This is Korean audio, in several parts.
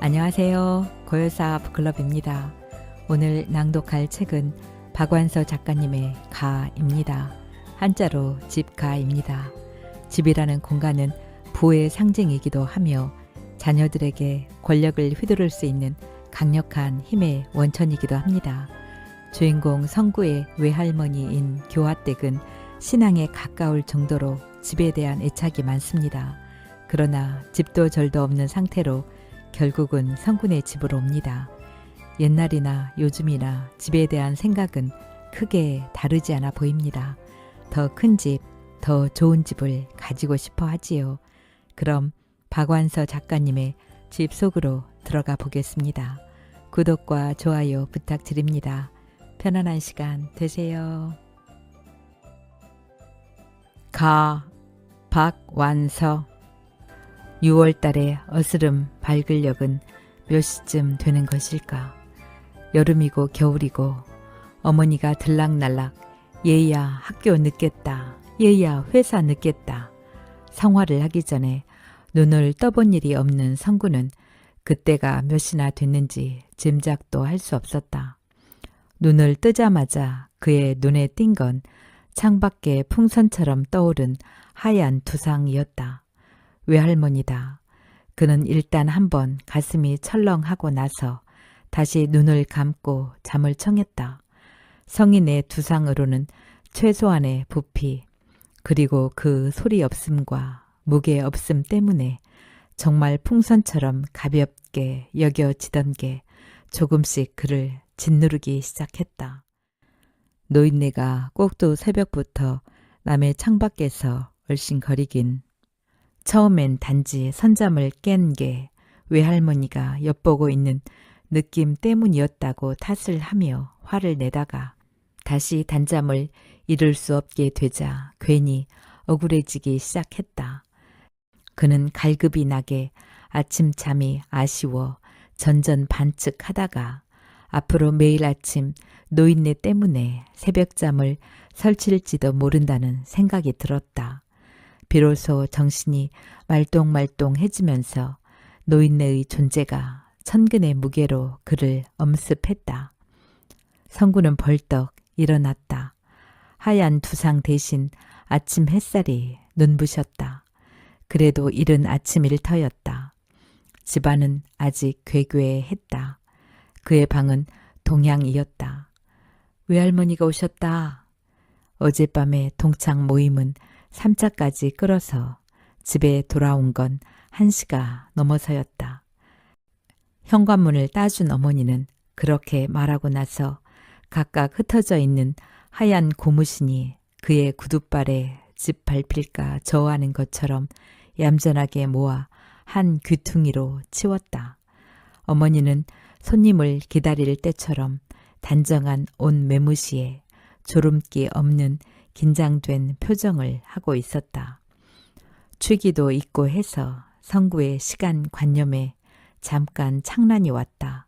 안녕하세요. 고요사 북클럽입니다. 오늘 낭독할 책은 박완서 작가님의 가입니다. 한자로 집가입니다. 집이라는 공간은 부의 상징이기도 하며 자녀들에게 권력을 휘두를 수 있는 강력한 힘의 원천이기도 합니다. 주인공 성구의 외할머니인 교화댁은 신앙에 가까울 정도로 집에 대한 애착이 많습니다. 그러나 집도 절도 없는 상태로 결국은 성군의 집으로 옵니다. 옛날이나 요즘이나 집에 대한 생각은 크게 다르지 않아 보입니다. 더 큰 집, 더 좋은 집을 가지고 싶어 하지요. 그럼 박완서 작가님의 집 속으로 들어가 보겠습니다. 구독과 좋아요 부탁드립니다. 편안한 시간 되세요. 박완서 6월 달에 어스름 밝으력은 몇 시쯤 되는 것일까? 여름이고 겨울이고 어머니가 들락날락 얘야 학교 늦겠다. 얘야 회사 늦겠다. 성화를 하기 전에 눈을 떠본 일이 없는 성구는 그때가 몇 시나 됐는지 짐작도 할 수 없었다. 눈을 뜨자마자 그의 눈에 띈 건 창밖에 풍선처럼 떠오른 하얀 두상이었다. 외할머니다. 그는 일단 한번 가슴이 철렁하고 나서 다시 눈을 감고 잠을 청했다. 성인의 두상으로는 최소한의 부피, 그리고 그 소리 없음과 무게 없음 때문에 정말 풍선처럼 가볍게 여겨지던 게 조금씩 그를 짓누르기 시작했다. 노인네가 꼭두 새벽부터 남의 창밖에서 얼씬거리긴 처음엔 단지 선잠을 깬 게 외할머니가 엿보고 있는 느낌 때문이었다고 탓을 하며 화를 내다가 다시 단잠을 이룰 수 없게 되자 괜히 억울해지기 시작했다. 그는 갈급이 나게 아침 잠이 아쉬워 전전 반측하다가 앞으로 매일 아침 노인네 때문에 새벽잠을 설칠지도 모른다는 생각이 들었다. 비로소 정신이 말똥말똥해지면서 노인네의 존재가 천근의 무게로 그를 엄습했다. 성구는 벌떡 일어났다. 하얀 두상 대신 아침 햇살이 눈부셨다. 그래도 이른 아침 일터였다. 집안은 아직 괴괴했다. 그의 방은 동향이었다. 외할머니가 오셨다. 어젯밤에 동창 모임은 3차까지 끌어서 집에 돌아온 건 1시가 넘어서였다. 현관문을 따준 어머니는 그렇게 말하고 나서 각각 흩어져 있는 하얀 고무신이 그의 구둣발에 집 밟힐까 저어하는 것처럼 얌전하게 모아 한 귀퉁이로 치웠다. 어머니는 손님을 기다릴 때처럼 단정한 옷 매무시에 졸음기 없는 긴장된 표정을 하고 있었다. 취기도 있고 해서 성구의 시간관념에 잠깐 착란이 왔다.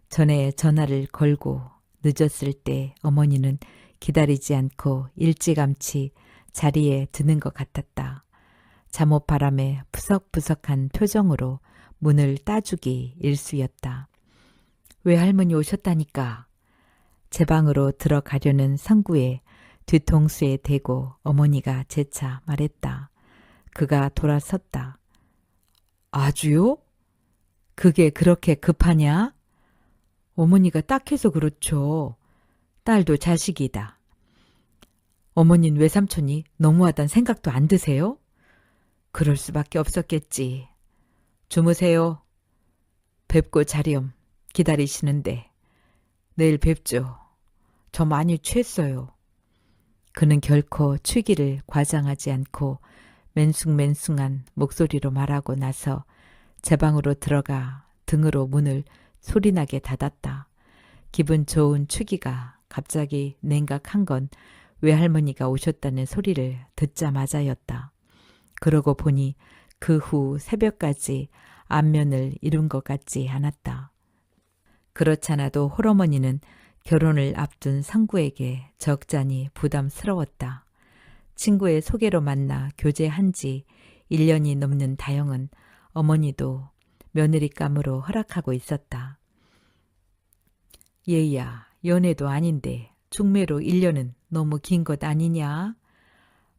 전에 전화를 걸고 늦었을 때 어머니는 기다리지 않고 일찌감치 자리에 드는 것 같았다. 잠옷바람에 푸석푸석한 표정으로 문을 따주기 일쑤였다. 외할머니 오셨다니까. 제 방으로 들어가려는 성구의 뒤통수에 대고 어머니가 재차 말했다. 그가 돌아섰다. 아주요? 그게 그렇게 급하냐? 어머니가 딱해서 그렇죠. 딸도 자식이다. 어머닌 외삼촌이 너무하단 생각도 안 드세요? 그럴 수밖에 없었겠지. 주무세요. 뵙고 자렴. 기다리시는데. 내일 뵙죠. 저 많이 취했어요. 그는 결코 취기를 과장하지 않고 맨숭맨숭한 목소리로 말하고 나서 제 방으로 들어가 등으로 문을 소리나게 닫았다. 기분 좋은 취기가 갑자기 냉각한 건 외할머니가 오셨다는 소리를 듣자마자였다. 그러고 보니 그 후 새벽까지 안면을 이룬 것 같지 않았다. 그렇잖아도 홀어머니는 결혼을 앞둔 성구에게 적잖이 부담스러웠다. 친구의 소개로 만나 교제한 지 1년이 넘는 다영은 어머니도 며느리감으로 허락하고 있었다. 얘야, 연애도 아닌데 중매로 1년은 너무 긴 것 아니냐?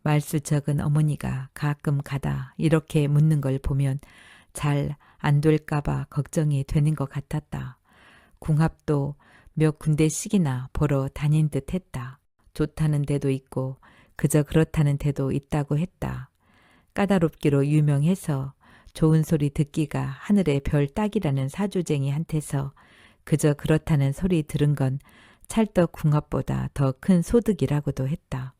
말수 적은 어머니가 가끔 가다 이렇게 묻는 걸 보면 잘 안 될까봐 걱정이 되는 것 같았다. 궁합도 몇 군데씩이나 보러 다닌 듯 했다. 좋다는 데도 있고 그저 그렇다는 데도 있다고 했다. 까다롭기로 유명해서 좋은 소리 듣기가 하늘의 별 따기라는 사주쟁이한테서 그저 그렇다는 소리 들은 건 찰떡궁합보다 더 큰 소득이라고도 했다.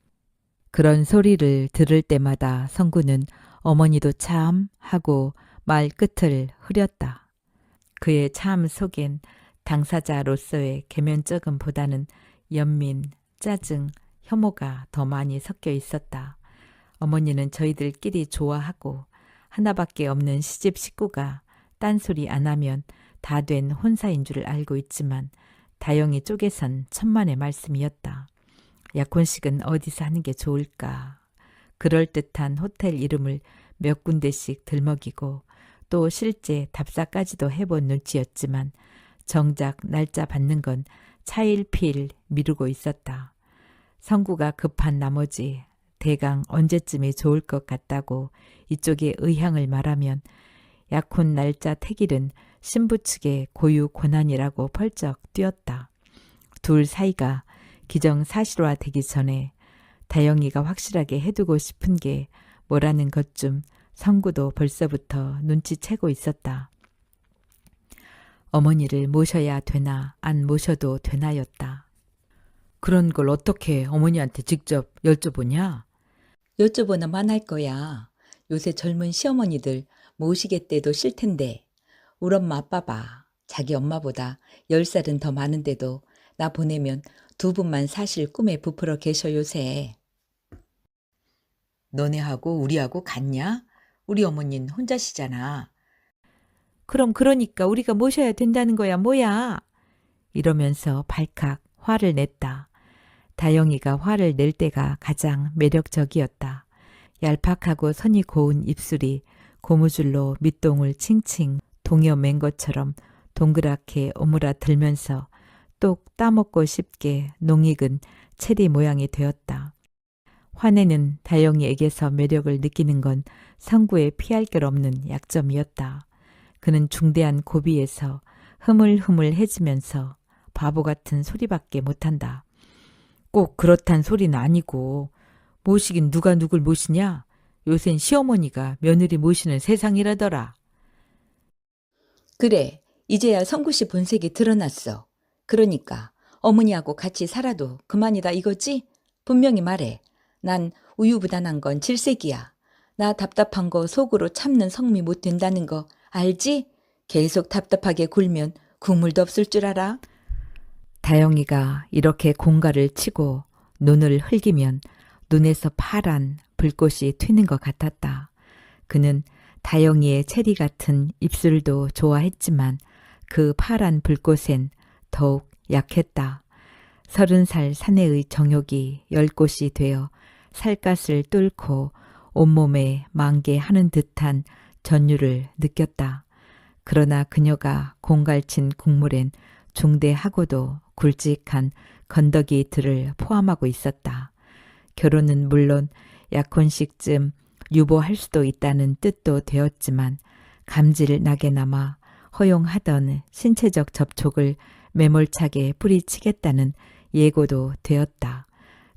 그런 소리를 들을 때마다 성구는 어머니도 참 하고 말 끝을 흐렸다. 그의 참 속엔 당사자로서의 계면적음보다는 연민, 짜증, 혐오가 더 많이 섞여 있었다. 어머니는 저희들끼리 좋아하고 하나밖에 없는 시집 식구가 딴소리 안 하면 다 된 혼사인 줄 알고 있지만 다영이 쪽에선 천만의 말씀이었다. 약혼식은 어디서 하는 게 좋을까? 그럴듯한 호텔 이름을 몇 군데씩 들먹이고 또 실제 답사까지도 해본 눈치였지만 정작 날짜 받는 건 차일피일 미루고 있었다. 성구가 급한 나머지 대강 언제쯤이 좋을 것 같다고 이쪽에 의향을 말하면 약혼 날짜 택일은 신부 측의 고유 권한이라고 펄쩍 뛰었다. 둘 사이가 기정사실화 되기 전에 다영이가 확실하게 해두고 싶은 게 뭐라는 것 좀 성구도 벌써부터 눈치채고 있었다. 어머니를 모셔야 되나 안 모셔도 되나였다. 그런 걸 어떻게 어머니한테 직접 여쭤보냐? 여쭤보나만 할 거야. 요새 젊은 시어머니들 모시겠대도 싫텐데 우리 엄마 아빠 봐. 자기 엄마보다 10살은 더 많은데도 나 보내면 두 분만 사실 꿈에 부풀어 계셔 요새. 너네하고 우리하고 같냐? 우리 어머니는 혼자시잖아. 그럼 그러니까 우리가 모셔야 된다는 거야 뭐야? 이러면서 발칵 화를 냈다. 다영이가 화를 낼 때가 가장 매력적이었다. 얄팍하고 선이 고운 입술이 고무줄로 밑동을 칭칭 동여 맨 것처럼 동그랗게 오므라들면서 똑 따먹고 싶게 농익은 체리 모양이 되었다. 화내는 다영이에게서 매력을 느끼는 건 성구의 피할 길 없는 약점이었다. 그는 중대한 고비에서 흐물흐물해지면서 바보 같은 소리밖에 못한다. 꼭 그렇단 소리는 아니고 모시긴 누가 누굴 모시냐? 요샌 시어머니가 며느리 모시는 세상이라더라. 그래, 이제야 성구씨 본색이 드러났어. 그러니까 어머니하고 같이 살아도 그만이다 이거지? 분명히 말해. 난 우유부단한 건 질색이야. 나 답답한 거 속으로 참는 성미 못 된다는 거 알지? 계속 답답하게 굴면 국물도 없을 줄 알아? 다영이가 이렇게 공갈을 치고 눈을 흘기면 눈에서 파란 불꽃이 튀는 것 같았다. 그는 다영이의 체리 같은 입술도 좋아했지만 그 파란 불꽃엔 더욱 약했다. 30살 사내의 정욕이 10곳이 되어 살갗을 뚫고 온몸에 만개하는 듯한 전율을 느꼈다. 그러나 그녀가 공갈친 국물엔 중대하고도 굵직한 건더기들을 포함하고 있었다. 결혼은 물론 약혼식쯤 유보할 수도 있다는 뜻도 되었지만 감질 나게나마 허용하던 신체적 접촉을 매몰차게 뿌리치겠다는 예고도 되었다.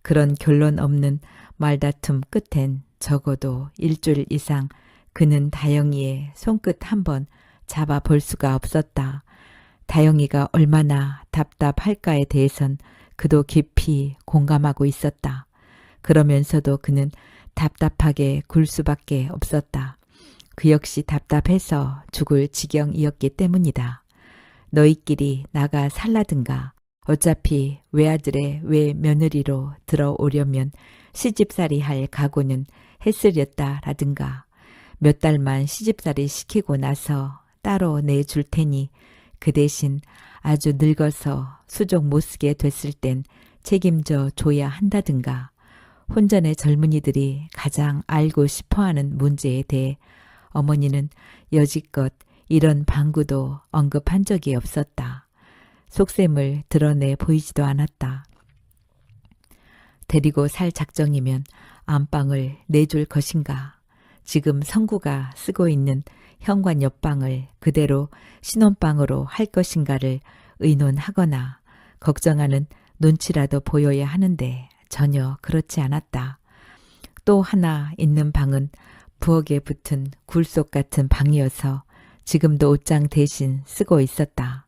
그런 결론 없는 말다툼 끝엔 적어도 일주일 이상 그는 다영이의 손끝 한번 잡아볼 수가 없었다. 다영이가 얼마나 답답할까에 대해선 그도 깊이 공감하고 있었다. 그러면서도 그는 답답하게 굴 수밖에 없었다. 그 역시 답답해서 죽을 지경이었기 때문이다. 너희끼리 나가 살라든가 어차피 외아들의 외며느리로 들어오려면 시집살이 할 각오는 했으렸다라든가 몇 달만 시집살이 시키고 나서 따로 내줄 테니 그 대신 아주 늙어서 수족 못 쓰게 됐을 땐 책임져 줘야 한다든가 혼전의 젊은이들이 가장 알고 싶어하는 문제에 대해 어머니는 여지껏 이런 방구도 언급한 적이 없었다. 속셈을 드러내 보이지도 않았다. 데리고 살 작정이면 안방을 내줄 것인가. 지금 성구가 쓰고 있는 현관 옆방을 그대로 신혼방으로 할 것인가를 의논하거나 걱정하는 눈치라도 보여야 하는데 전혀 그렇지 않았다. 또 하나 있는 방은 부엌에 붙은 굴속 같은 방이어서 지금도 옷장 대신 쓰고 있었다.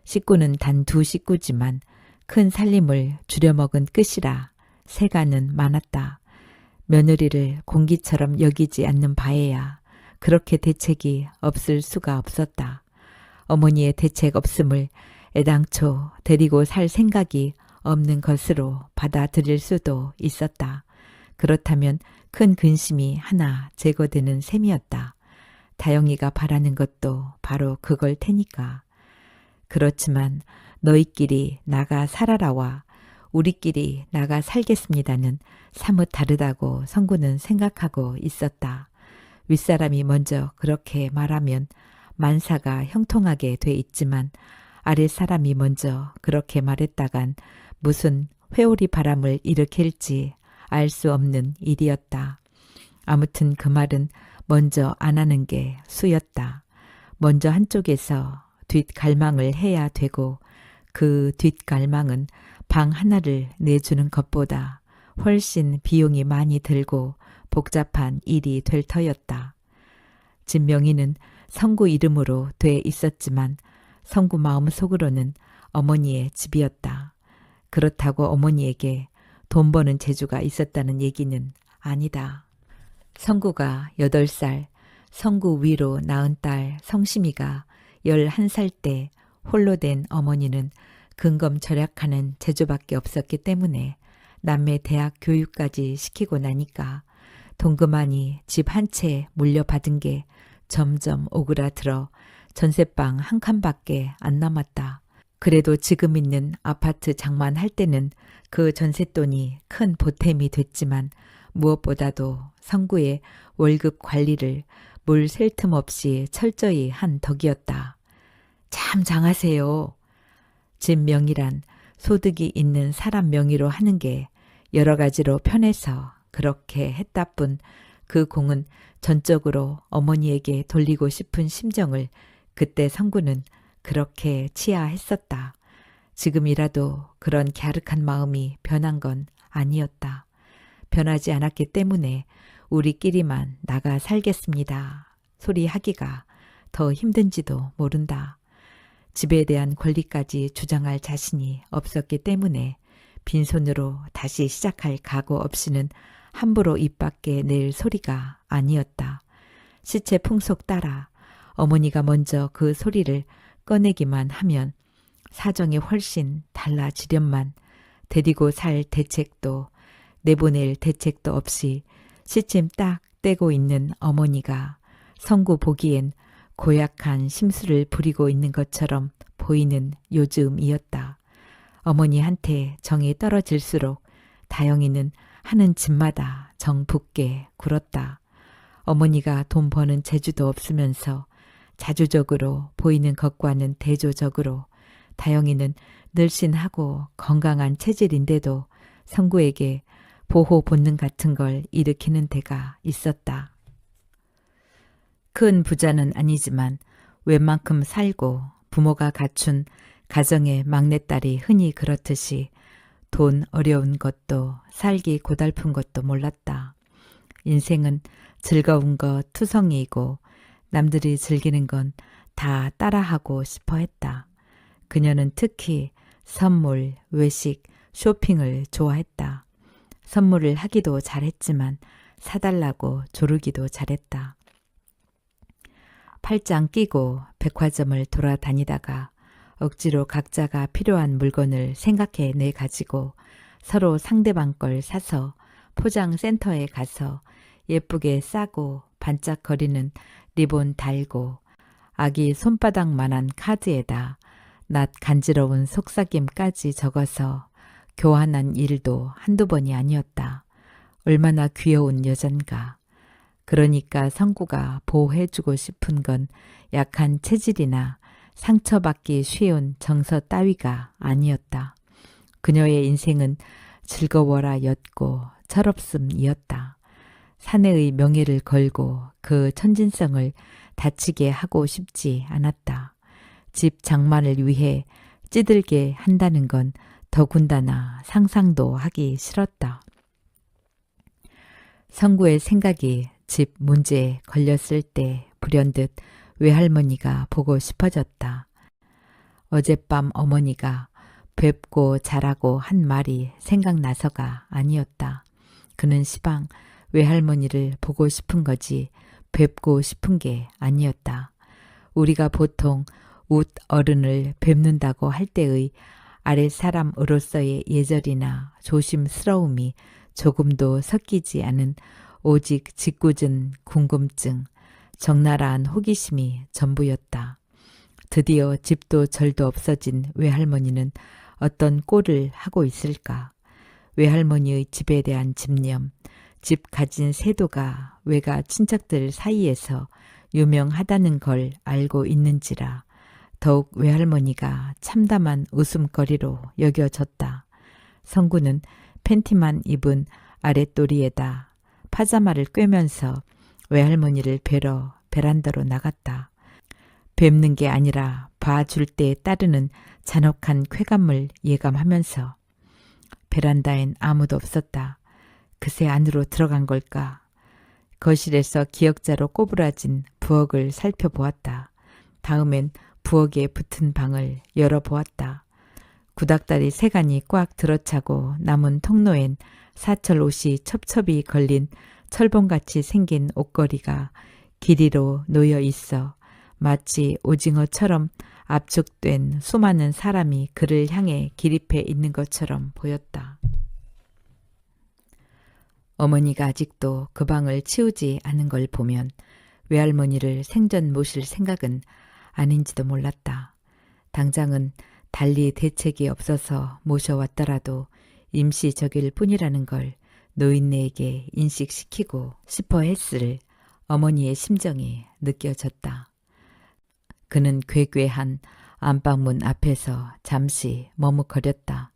식구는 단 2식구지만 큰 살림을 줄여먹은 끝이라 세가는 많았다. 며느리를 공기처럼 여기지 않는 바에야 그렇게 대책이 없을 수가 없었다. 어머니의 대책 없음을 애당초 데리고 살 생각이 없는 것으로 받아들일 수도 있었다. 그렇다면 큰 근심이 하나 제거되는 셈이었다. 다영이가 바라는 것도 바로 그걸 테니까. 그렇지만 너희끼리 나가 살아라와 우리끼리 나가 살겠습니다는 사뭇 다르다고 성구는 생각하고 있었다. 윗사람이 먼저 그렇게 말하면 만사가 형통하게 돼 있지만 아랫사람이 먼저 그렇게 말했다간 무슨 회오리 바람을 일으킬지 알 수 없는 일이었다. 아무튼 그 말은 먼저 안 하는 게 수였다. 먼저 한쪽에서 뒷갈망을 해야 되고 그 뒷갈망은 방 하나를 내주는 것보다 훨씬 비용이 많이 들고 복잡한 일이 될 터였다. 집 명의는 성구 이름으로 돼 있었지만 성구 마음속으로는 어머니의 집이었다. 그렇다고 어머니에게 돈 버는 재주가 있었다는 얘기는 아니다. 성구가 8살, 성구 위로 낳은 딸 성심이가 11살 때 홀로 된 어머니는 근검절약하는 재주밖에 없었기 때문에 남매 대학 교육까지 시키고 나니까 돈 그만이 집 한 채 물려받은 게 점점 오그라들어 전셋방 한 칸밖에 안 남았다. 그래도 지금 있는 아파트 장만할 때는 그 전셋돈이 큰 보탬이 됐지만 무엇보다도 성구의 월급 관리를 물 셀 틈 없이 철저히 한 덕이었다. 참 장하세요. 집 명의란 소득이 있는 사람 명의로 하는 게 여러 가지로 편해서 그렇게 했다뿐 그 공은 전적으로 어머니에게 돌리고 싶은 심정을 그때 성구는 그렇게 치하했었다. 지금이라도 그런 갸륵한 마음이 변한 건 아니었다. 변하지 않았기 때문에 우리끼리만 나가 살겠습니다. 소리 하기가 더 힘든지도 모른다. 집에 대한 권리까지 주장할 자신이 없었기 때문에 빈손으로 다시 시작할 각오 없이는 함부로 입 밖에 낼 소리가 아니었다. 시체 풍속 따라 어머니가 먼저 그 소리를 꺼내기만 하면 사정이 훨씬 달라지련만 데리고 살 대책도 내보낼 대책도 없이 시침 딱 떼고 있는 어머니가 성구 보기엔 고약한 심수를 부리고 있는 것처럼 보이는 요즘이었다. 어머니한테 정이 떨어질수록 다영이는 하는 집마다 정 붙게 굴었다. 어머니가 돈 버는 재주도 없으면서 자주적으로 보이는 것과는 대조적으로 다영이는 늘씬하고 건강한 체질인데도 성구에게 보호 본능 같은 걸 일으키는 데가 있었다. 큰 부자는 아니지만 웬만큼 살고 부모가 갖춘 가정의 막내딸이 흔히 그렇듯이 돈 어려운 것도 살기 고달픈 것도 몰랐다. 인생은 즐거운 것 투성이이고 남들이 즐기는 건 다 따라하고 싶어 했다. 그녀는 특히 선물, 외식, 쇼핑을 좋아했다. 선물을 하기도 잘했지만 사달라고 조르기도 잘했다. 팔짱 끼고 백화점을 돌아다니다가 억지로 각자가 필요한 물건을 생각해내 가지고 서로 상대방 걸 사서 포장센터에 가서 예쁘게 싸고 반짝거리는 리본 달고 아기 손바닥만한 카드에다 낯 간지러운 속삭임까지 적어서 교환한 일도 한두 번이 아니었다. 얼마나 귀여운 여잔가. 그러니까 성구가 보호해주고 싶은 건 약한 체질이나 상처받기 쉬운 정서 따위가 아니었다. 그녀의 인생은 즐거워라 였고 철없음이었다. 사내의 명예를 걸고 그 천진성을 다치게 하고 싶지 않았다. 집 장만을 위해 찌들게 한다는 건 더군다나 상상도 하기 싫었다. 성구의 생각이 집 문제에 걸렸을 때 불현듯 외할머니가 보고 싶어졌다. 어젯밤 어머니가 뵙고 자라고 한 말이 생각나서가 아니었다. 그는 시방 외할머니를 보고 싶은 거지 뵙고 싶은 게 아니었다. 우리가 보통 웃 어른을 뵙는다고 할 때의 아랫사람으로서의 예절이나 조심스러움이 조금도 섞이지 않은 오직 짓궂은 궁금증, 적나라한 호기심이 전부였다. 드디어 집도 절도 없어진 외할머니는 어떤 꼴을 하고 있을까? 외할머니의 집에 대한 집념, 집 가진 세도가 외가 친척들 사이에서 유명하다는 걸 알고 있는지라 더욱 외할머니가 참담한 웃음거리로 여겨졌다. 성구는 팬티만 입은 아랫도리에다 파자마를 꿰면서 외할머니를 뵈러 베란다로 나갔다. 뵙는 게 아니라 봐줄 때에 따르는 잔혹한 쾌감을 예감하면서 베란다엔 아무도 없었다. 그새 안으로 들어간 걸까? 거실에서 기역자로 꼬부라진 부엌을 살펴보았다. 다음엔 부엌에 붙은 방을 열어보았다. 구닥다리 세간이 꽉 들어차고 남은 통로엔 사철 옷이 첩첩이 걸린 철봉같이 생긴 옷걸이가 길이로 놓여 있어 마치 오징어처럼 압축된 수많은 사람이 그를 향해 기립해 있는 것처럼 보였다. 어머니가 아직도 그 방을 치우지 않은 걸 보면 외할머니를 생전 모실 생각은 아닌지도 몰랐다. 당장은 달리 대책이 없어서 모셔왔더라도 임시적일 뿐이라는 걸 노인네에게 인식시키고 싶어 했을 어머니의 심정이 느껴졌다. 그는 괴괴한 안방문 앞에서 잠시 머뭇거렸다.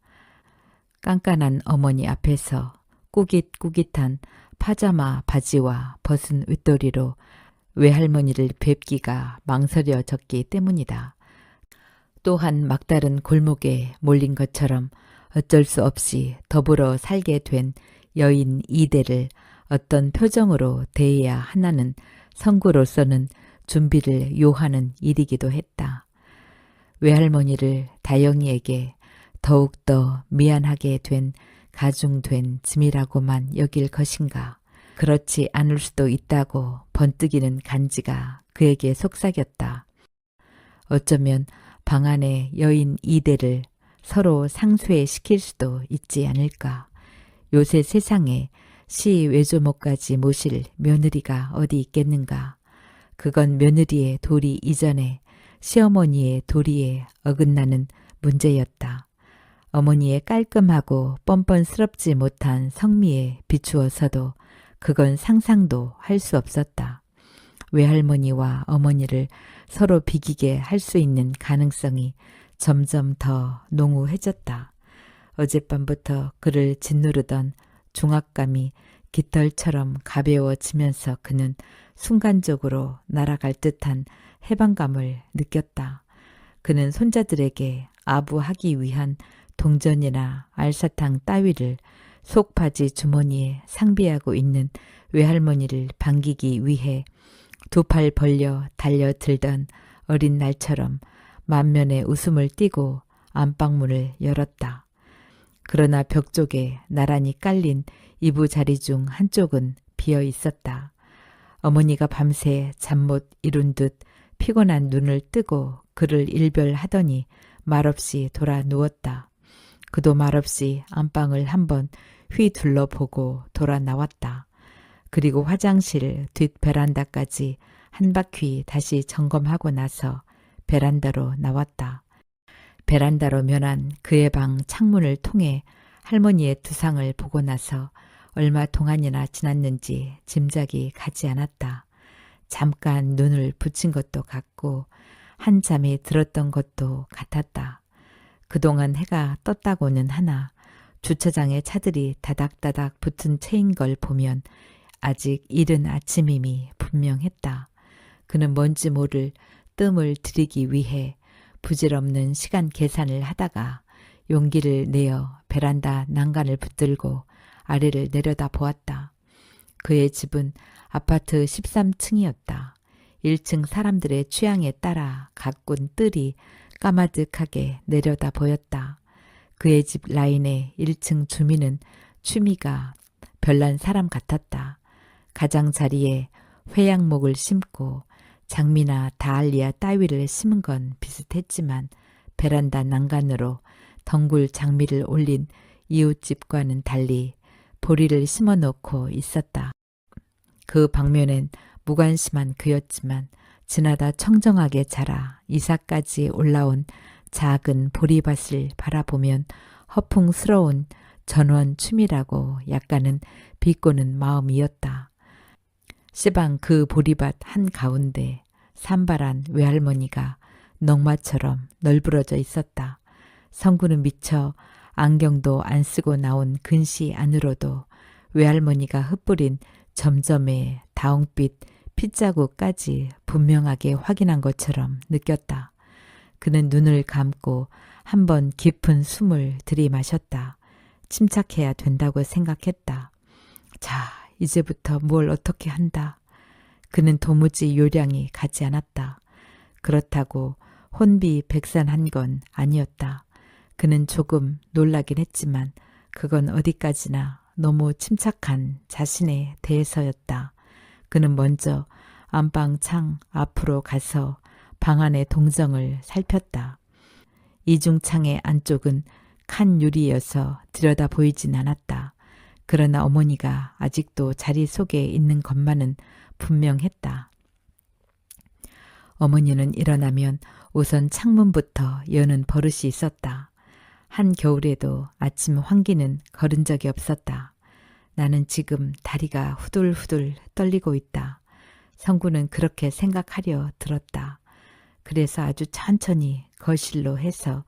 깐깐한 어머니 앞에서 꾸깃꾸깃한 파자마 바지와 벗은 윗도리로 외할머니를 뵙기가 망설여졌기 때문이다. 또한 막다른 골목에 몰린 것처럼 어쩔 수 없이 더불어 살게 된 여인 이대를 어떤 표정으로 대해야 하나는 성구로서는 준비를 요하는 일이기도 했다. 외할머니를 다영이에게 더욱더 미안하게 된 가중된 짐이라고만 여길 것인가. 그렇지 않을 수도 있다고 번뜩이는 간지가 그에게 속삭였다. 어쩌면 방 안의 여인 이대를 서로 상쇄시킬 수도 있지 않을까. 요새 세상에 시 외조모까지 모실 며느리가 어디 있겠는가. 그건 며느리의 도리 이전에 시어머니의 도리에 어긋나는 문제였다. 어머니의 깔끔하고 뻔뻔스럽지 못한 성미에 비추어서도 그건 상상도 할 수 없었다. 외할머니와 어머니를 서로 비기게 할 수 있는 가능성이 점점 더 농후해졌다. 어젯밤부터 그를 짓누르던 중압감이 깃털처럼 가벼워지면서 그는 순간적으로 날아갈 듯한 해방감을 느꼈다. 그는 손자들에게 아부하기 위한 동전이나 알사탕 따위를 속바지 주머니에 상비하고 있는 외할머니를 반기기 위해 두 팔 벌려 달려들던 어린 날처럼 만면에 웃음을 띠고 안방문을 열었다. 그러나 벽 쪽에 나란히 깔린 이부자리 중 한쪽은 비어 있었다. 어머니가 밤새 잠 못 이룬 듯 피곤한 눈을 뜨고 그를 일별하더니 말없이 돌아 누웠다. 그도 말없이 안방을 한번 휘둘러보고 돌아 나왔다. 그리고 화장실 뒷 베란다까지 한 바퀴 다시 점검하고 나서 베란다로 나왔다. 베란다로 면한 그의 방 창문을 통해 할머니의 두상을 보고 나서 얼마 동안이나 지났는지 짐작이 가지 않았다. 잠깐 눈을 붙인 것도 같고 한잠이 들었던 것도 같았다. 그동안 해가 떴다고는 하나 주차장에 차들이 다닥다닥 붙은 채인 걸 보면 아직 이른 아침임이 분명했다. 그는 뭔지 모를 뜸을 들이기 위해 부질없는 시간 계산을 하다가 용기를 내어 베란다 난간을 붙들고 아래를 내려다 보았다. 그의 집은 아파트 13층이었다. 1층 사람들의 취향에 따라 가꾼 뜰이 까마득하게 내려다 보였다. 그의 집 라인의 1층 주민은 취미가 별난 사람 같았다. 가장자리에 회양목을 심고 장미나 다알리아 따위를 심은 건 비슷했지만 베란다 난간으로 덩굴 장미를 올린 이웃집과는 달리 보리를 심어놓고 있었다. 그 방면엔 무관심한 그였지만 지나다 청정하게 자라 이사까지 올라온 작은 보리밭을 바라보면 허풍스러운 전원 춤이라고 약간은 비꼬는 마음이었다. 시방 그 보리밭 한가운데 산발한 외할머니가 넝마처럼 널브러져 있었다. 성구는 미처 안경도 안 쓰고 나온 근시 안으로도 외할머니가 흩뿌린 점점의 다홍빛 핏자국까지 분명하게 확인한 것처럼 느꼈다. 그는 눈을 감고 한번 깊은 숨을 들이마셨다. 침착해야 된다고 생각했다. 자, 이제부터 뭘 어떻게 한다. 그는 도무지 요량이 가지 않았다. 그렇다고 혼비백산한 건 아니었다. 그는 조금 놀라긴 했지만 그건 어디까지나 너무 침착한 자신에 대해서였다. 그는 먼저 안방 창 앞으로 가서 방 안의 동정을 살폈다. 이중창의 안쪽은 칸 유리여서 들여다 보이진 않았다. 그러나 어머니가 아직도 자리 속에 있는 것만은 분명했다. 어머니는 일어나면 우선 창문부터 여는 버릇이 있었다. 한겨울에도 아침 환기는 거른 적이 없었다. 나는 지금 다리가 후들후들 떨리고 있다. 성구는 그렇게 생각하려 들었다. 그래서 아주 천천히 거실로 해서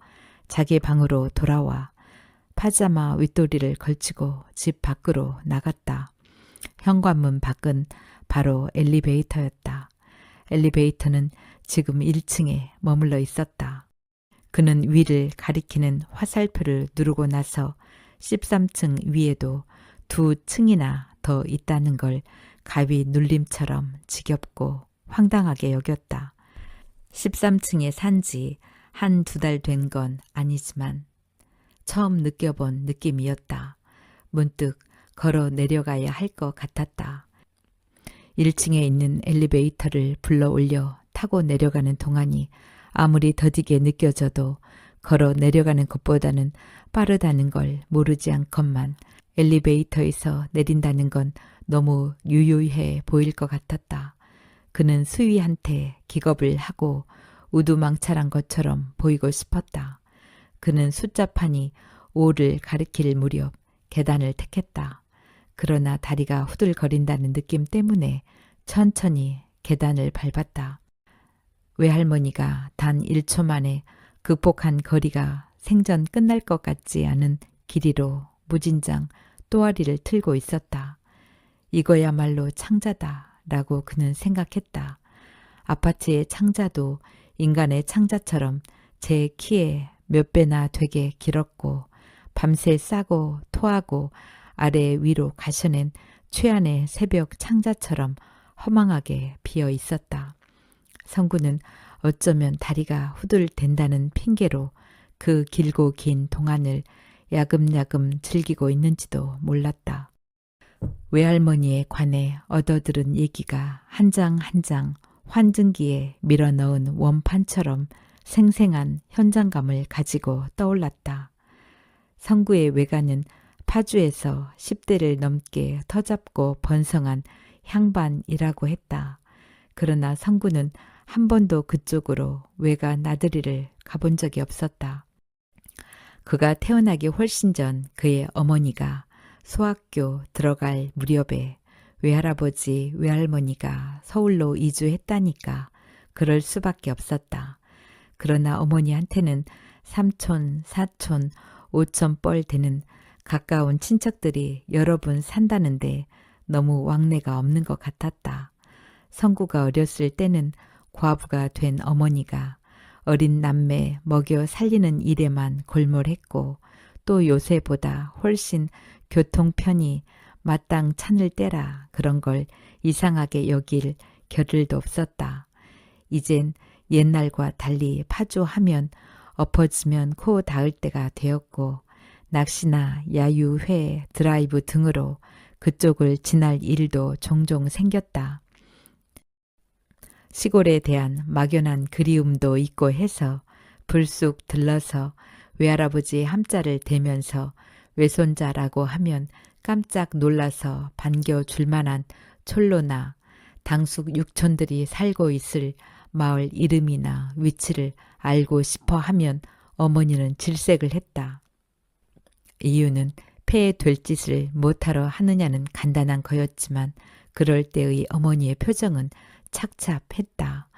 자기 방으로 돌아와 파자마 윗도리를 걸치고 집 밖으로 나갔다. 현관문 밖은 바로 엘리베이터였다. 엘리베이터는 지금 1층에 머물러 있었다. 그는 위를 가리키는 화살표를 누르고 나서 13층 위에도 2층이나 더 있다는 걸 가위 눌림처럼 지겹고 황당하게 여겼다. 13층에 산지 1~2달 된 건 아니지만 처음 느껴본 느낌이었다. 문득 걸어 내려가야 할 것 같았다. 1층에 있는 엘리베이터를 불러 올려 타고 내려가는 동안이 아무리 더디게 느껴져도 걸어 내려가는 것보다는 빠르다는 걸 모르지 않건만 엘리베이터에서 내린다는 건 너무 유유해 보일 것 같았다. 그는 수위한테 기겁을 하고 우두망찰한 것처럼 보이고 싶었다. 그는 숫자판이 5를 가리킬 무렵 계단을 택했다. 그러나 다리가 후들거린다는 느낌 때문에 천천히 계단을 밟았다. 외할머니가 단 1초 만에 극복한 거리가 생전 끝날 것 같지 않은 길이로 무진장 또아리를 틀고 있었다. 이거야말로 창자다 라고 그는 생각했다. 아파트의 창자도 인간의 창자처럼 제 키에 몇 배나 되게 길었고 밤새 싸고 토하고 아래 위로 가셔낸 최안의 새벽 창자처럼 허망하게 비어 있었다. 성구는 어쩌면 다리가 후들댄다는 핑계로 그 길고 긴 동안을 야금야금 즐기고 있는지도 몰랐다. 외할머니에 관해 얻어들은 얘기가 한 장 한 장 환증기에 밀어넣은 원판처럼 생생한 현장감을 가지고 떠올랐다. 성구의 외가는 파주에서 10대를 넘게 터잡고 번성한 향반이라고 했다. 그러나 성구는 한 번도 그쪽으로 외가 나들이를 가본 적이 없었다. 그가 태어나기 훨씬 전 그의 어머니가 소학교 들어갈 무렵에 외할아버지, 외할머니가 서울로 이주했다니까 그럴 수밖에 없었다. 그러나 어머니한테는 삼촌, 사촌, 오촌 뻘 되는 가까운 친척들이 여러 분 산다는데 너무 왕래가 없는 것 같았다. 성구가 어렸을 때는 과부가 된 어머니가 어린 남매 먹여 살리는 일에만 골몰했고 또 요새보다 훨씬 교통편이 마땅 찾을 때라 그런 걸 이상하게 여길 겨를도 없었다. 이젠 옛날과 달리 파주하면 엎어지면 코 닿을 때가 되었고 낚시나 야유, 회, 드라이브 등으로 그쪽을 지날 일도 종종 생겼다. 시골에 대한 막연한 그리움도 있고 해서 불쑥 들러서 외할아버지의 함자를 대면서 외손자라고 하면 깜짝 놀라서 반겨줄 만한 촐로나 당숙 육촌들이 살고 있을 마을 이름이나 위치를 알고 싶어 하면 어머니는 질색을 했다. 이유는 폐에 될 짓을 못하러 하느냐는 간단한 거였지만 그럴 때의 어머니의 표정은 착잡했다.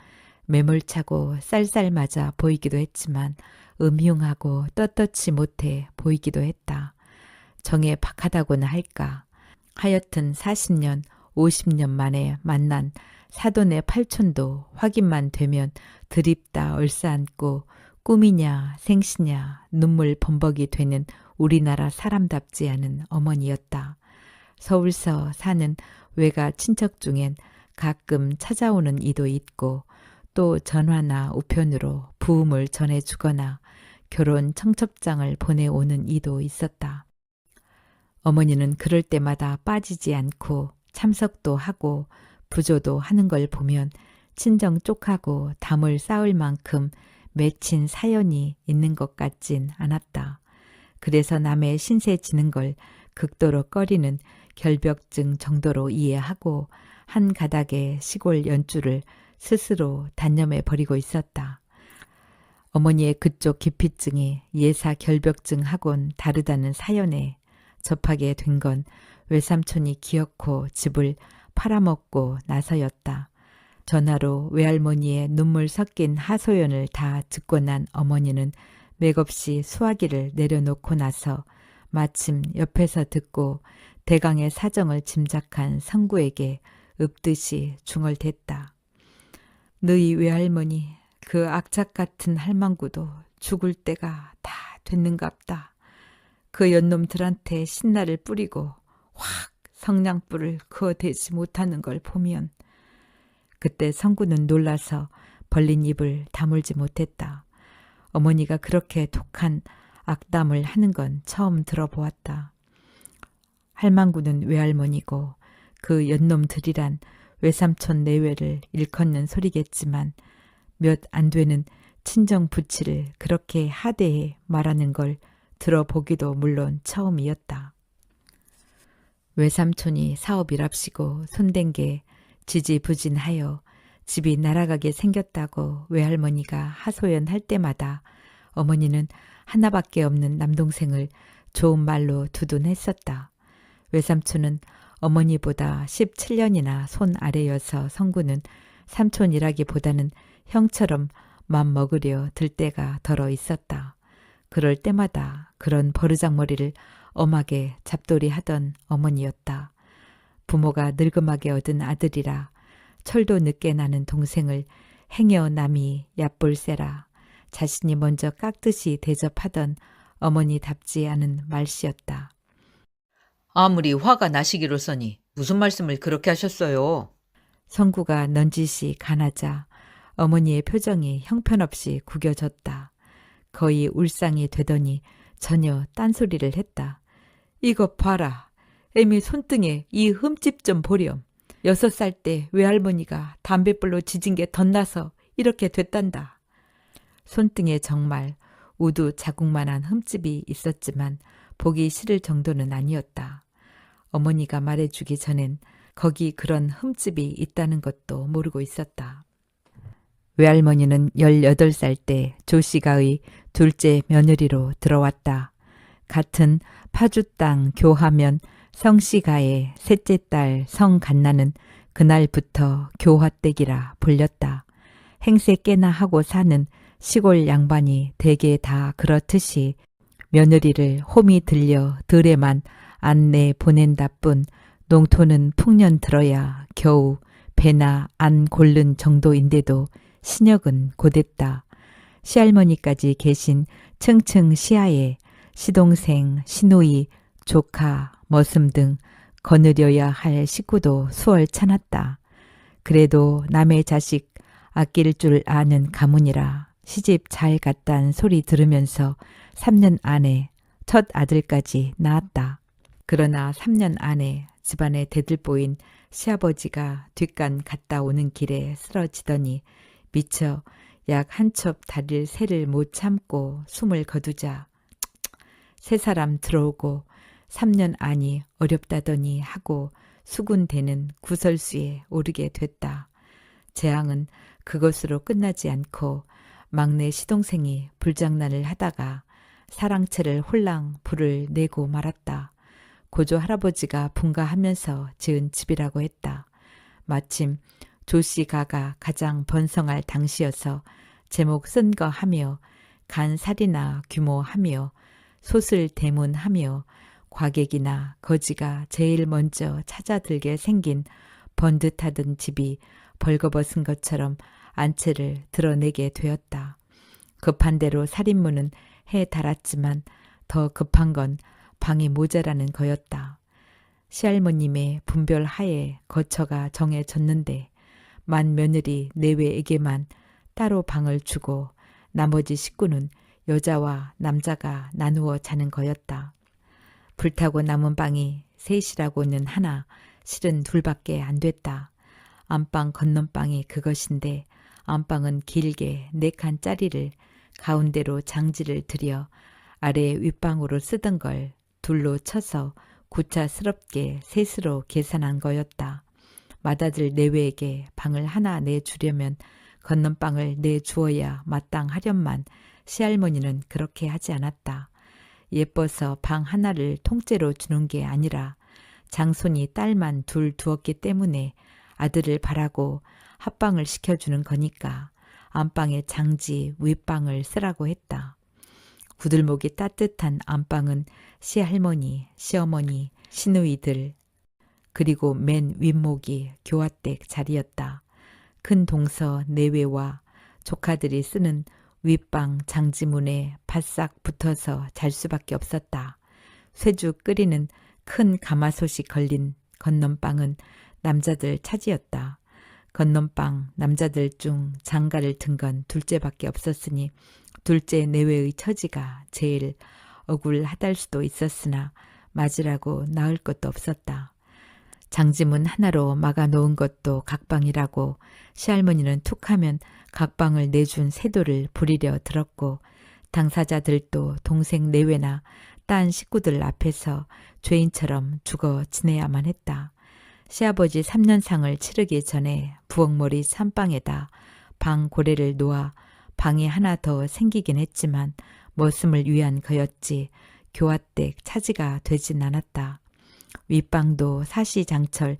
매몰차고 쌀쌀맞아 보이기도 했지만 음흉하고 떳떳지 못해 보이기도 했다. 정에 박하다고나 할까. 하여튼 40년, 50년 만에 만난 사돈의 팔촌도 확인만 되면 드립다 얼싸안고 꿈이냐 생시냐 눈물 범벅이 되는 우리나라 사람답지 않은 어머니였다. 서울서 사는 외가 친척 중엔 가끔 찾아오는 이도 있고 또 전화나 우편으로 부음을 전해주거나 결혼 청첩장을 보내오는 이도 있었다. 어머니는 그럴 때마다 빠지지 않고 참석도 하고 부조도 하는 걸 보면 친정 쪽하고 담을 쌓을 만큼 맺힌 사연이 있는 것 같진 않았다. 그래서 남의 신세 지는 걸 극도로 꺼리는 결벽증 정도로 이해하고 한 가닥의 시골 연주를 스스로 단념해 버리고 있었다. 어머니의 그쪽 기피증이 예사 결벽증하고는 다르다는 사연에 접하게 된 건 외삼촌이 기어코 집을 팔아먹고 나서였다. 전화로 외할머니의 눈물 섞인 하소연을 다 듣고 난 어머니는 맥없이 수화기를 내려놓고 나서 마침 옆에서 듣고 대강의 사정을 짐작한 성구에게 읍듯이 중얼댔다. 너희 외할머니 그 악착 같은 할망구도 죽을 때가 다 됐는갑다. 그 연놈들한테 신나를 뿌리고 확 성냥불을 그어대지 못하는 걸 보면. 그때 성구는 놀라서 벌린 입을 다물지 못했다. 어머니가 그렇게 독한 악담을 하는 건 처음 들어보았다. 할망구는 외할머니고 그 연놈들이란 외삼촌 내외를 일컫는 소리겠지만 몇 안 되는 친정 부치를 그렇게 하대해 말하는 걸 들어보기도 물론 처음이었다. 외삼촌이 사업이랍시고 손댄 게 지지부진하여 집이 날아가게 생겼다고 외할머니가 하소연할 때마다 어머니는 하나밖에 없는 남동생을 좋은 말로 두둔했었다. 외삼촌은 어머니보다 17년이나 손 아래여서 성구는 삼촌이라기보다는 형처럼 맘 먹으려 들 때가 덜어 있었다. 그럴 때마다 그런 버르장머리를 엄하게 잡돌이 하던 어머니였다. 부모가 늙음하게 얻은 아들이라 철도 늦게 나는 동생을 행여 남이 얕볼세라 자신이 먼저 깍듯이 대접하던 어머니답지 않은 말씨였다. 아무리 화가 나시기로서니 무슨 말씀을 그렇게 하셨어요? 성구가 넌짓이 가나자 어머니의 표정이 형편없이 구겨졌다. 거의 울상이 되더니 전혀 딴소리를 했다. 이것 봐라. 애미 손등에 이 흠집 좀 보렴. 6살 때 외할머니가 담뱃불로 지진 게 덧나서 이렇게 됐단다. 손등에 정말 우두 자국만한 흠집이 있었지만 보기 싫을 정도는 아니었다. 어머니가 말해주기 전엔 거기 그런 흠집이 있다는 것도 모르고 있었다. 외할머니는 18살 때 조씨가의 둘째 며느리로 들어왔다. 같은 파주 땅 교하면 성씨가의 셋째 딸 성간나는 그날부터 교화댁이라 불렸다. 행세 깨나 하고 사는 시골 양반이 대개 다 그렇듯이 며느리를 홈이 들려 들에만 안내 보낸다 뿐 농토는 풍년 들어야 겨우 배나 안 고른 정도인데도 신역은 곧했다. 시할머니까지 계신 층층 시야에 시동생, 시누이, 조카, 머슴 등 거느려야 할 식구도 수월찮았다. 그래도 남의 자식 아낄 줄 아는 가문이라 시집 잘 갔단 소리 들으면서 3년 안에 첫 아들까지 낳았다. 그러나 3년 안에 집안에 대들보인 시아버지가 뒷간 갔다 오는 길에 쓰러지더니 미처 약 한 첩 다릴 새를 못 참고 숨을 거두자 세 사람 들어오고 3년 안이 어렵다더니 하고 수군대는 구설수에 오르게 됐다. 재앙은 그것으로 끝나지 않고 막내 시동생이 불장난을 하다가 사랑채를 홀랑 불을 내고 말았다. 고조 할아버지가 분가하면서 지은 집이라고 했다. 마침 조씨가가 가장 번성할 당시여서 제목 쓴 거 하며 간살이나 규모하며 솥을 대문하며 과객이나 거지가 제일 먼저 찾아들게 생긴 번듯하던 집이 벌거벗은 것처럼 안채를 드러내게 되었다. 급한 대로 살인문은 해 달았지만 더 급한 건 방이 모자라는 거였다. 시할머님의 분별 하에 거처가 정해졌는데 만 며느리 내외에게만 따로 방을 주고 나머지 식구는 여자와 남자가 나누어 자는 거였다. 불타고 남은 방이 셋이라고는 하나 실은 둘밖에 안 됐다. 안방 건넌방이 그것인데 안방은 길게 4칸짜리를 가운데로 장지를 들여 아래 윗방으로 쓰던 걸 둘로 쳐서 구차스럽게 셋으로 계산한 거였다. 맏아들 내외에게 방을 하나 내주려면 건넌방을 내주어야 마땅하련만 시할머니는 그렇게 하지 않았다. 예뻐서 방 하나를 통째로 주는 게 아니라 장손이 딸만 둘 두었기 때문에 아들을 바라고 합방을 시켜주는 거니까 안방에 장지 윗방을 쓰라고 했다. 구들목이 따뜻한 안방은 시할머니, 시어머니, 시누이들 그리고 맨 윗목이 교화댁 자리였다. 큰 동서 내외와 조카들이 쓰는 윗방 장지문에 바싹 붙어서 잘 수밖에 없었다. 쇠죽 끓이는 큰 가마솥이 걸린 건넌방은 남자들 차지였다. 건넌방 남자들 중 장가를 든 건 둘째밖에 없었으니 둘째 내외의 처지가 제일 억울하달 수도 있었으나 맞으라고 나을 것도 없었다. 장지문 하나로 막아놓은 것도 각방이라고 시할머니는 툭하면 각방을 내준 세도를 부리려 들었고 당사자들도 동생 내외나 딴 식구들 앞에서 죄인처럼 죽어 지내야만 했다. 시아버지 3년상을 치르기 전에 부엌머리 찬방에다 방 고래를 놓아 방이 하나 더 생기긴 했지만 머슴을 위한 거였지 교화댁 차지가 되진 않았다. 윗방도 사시장철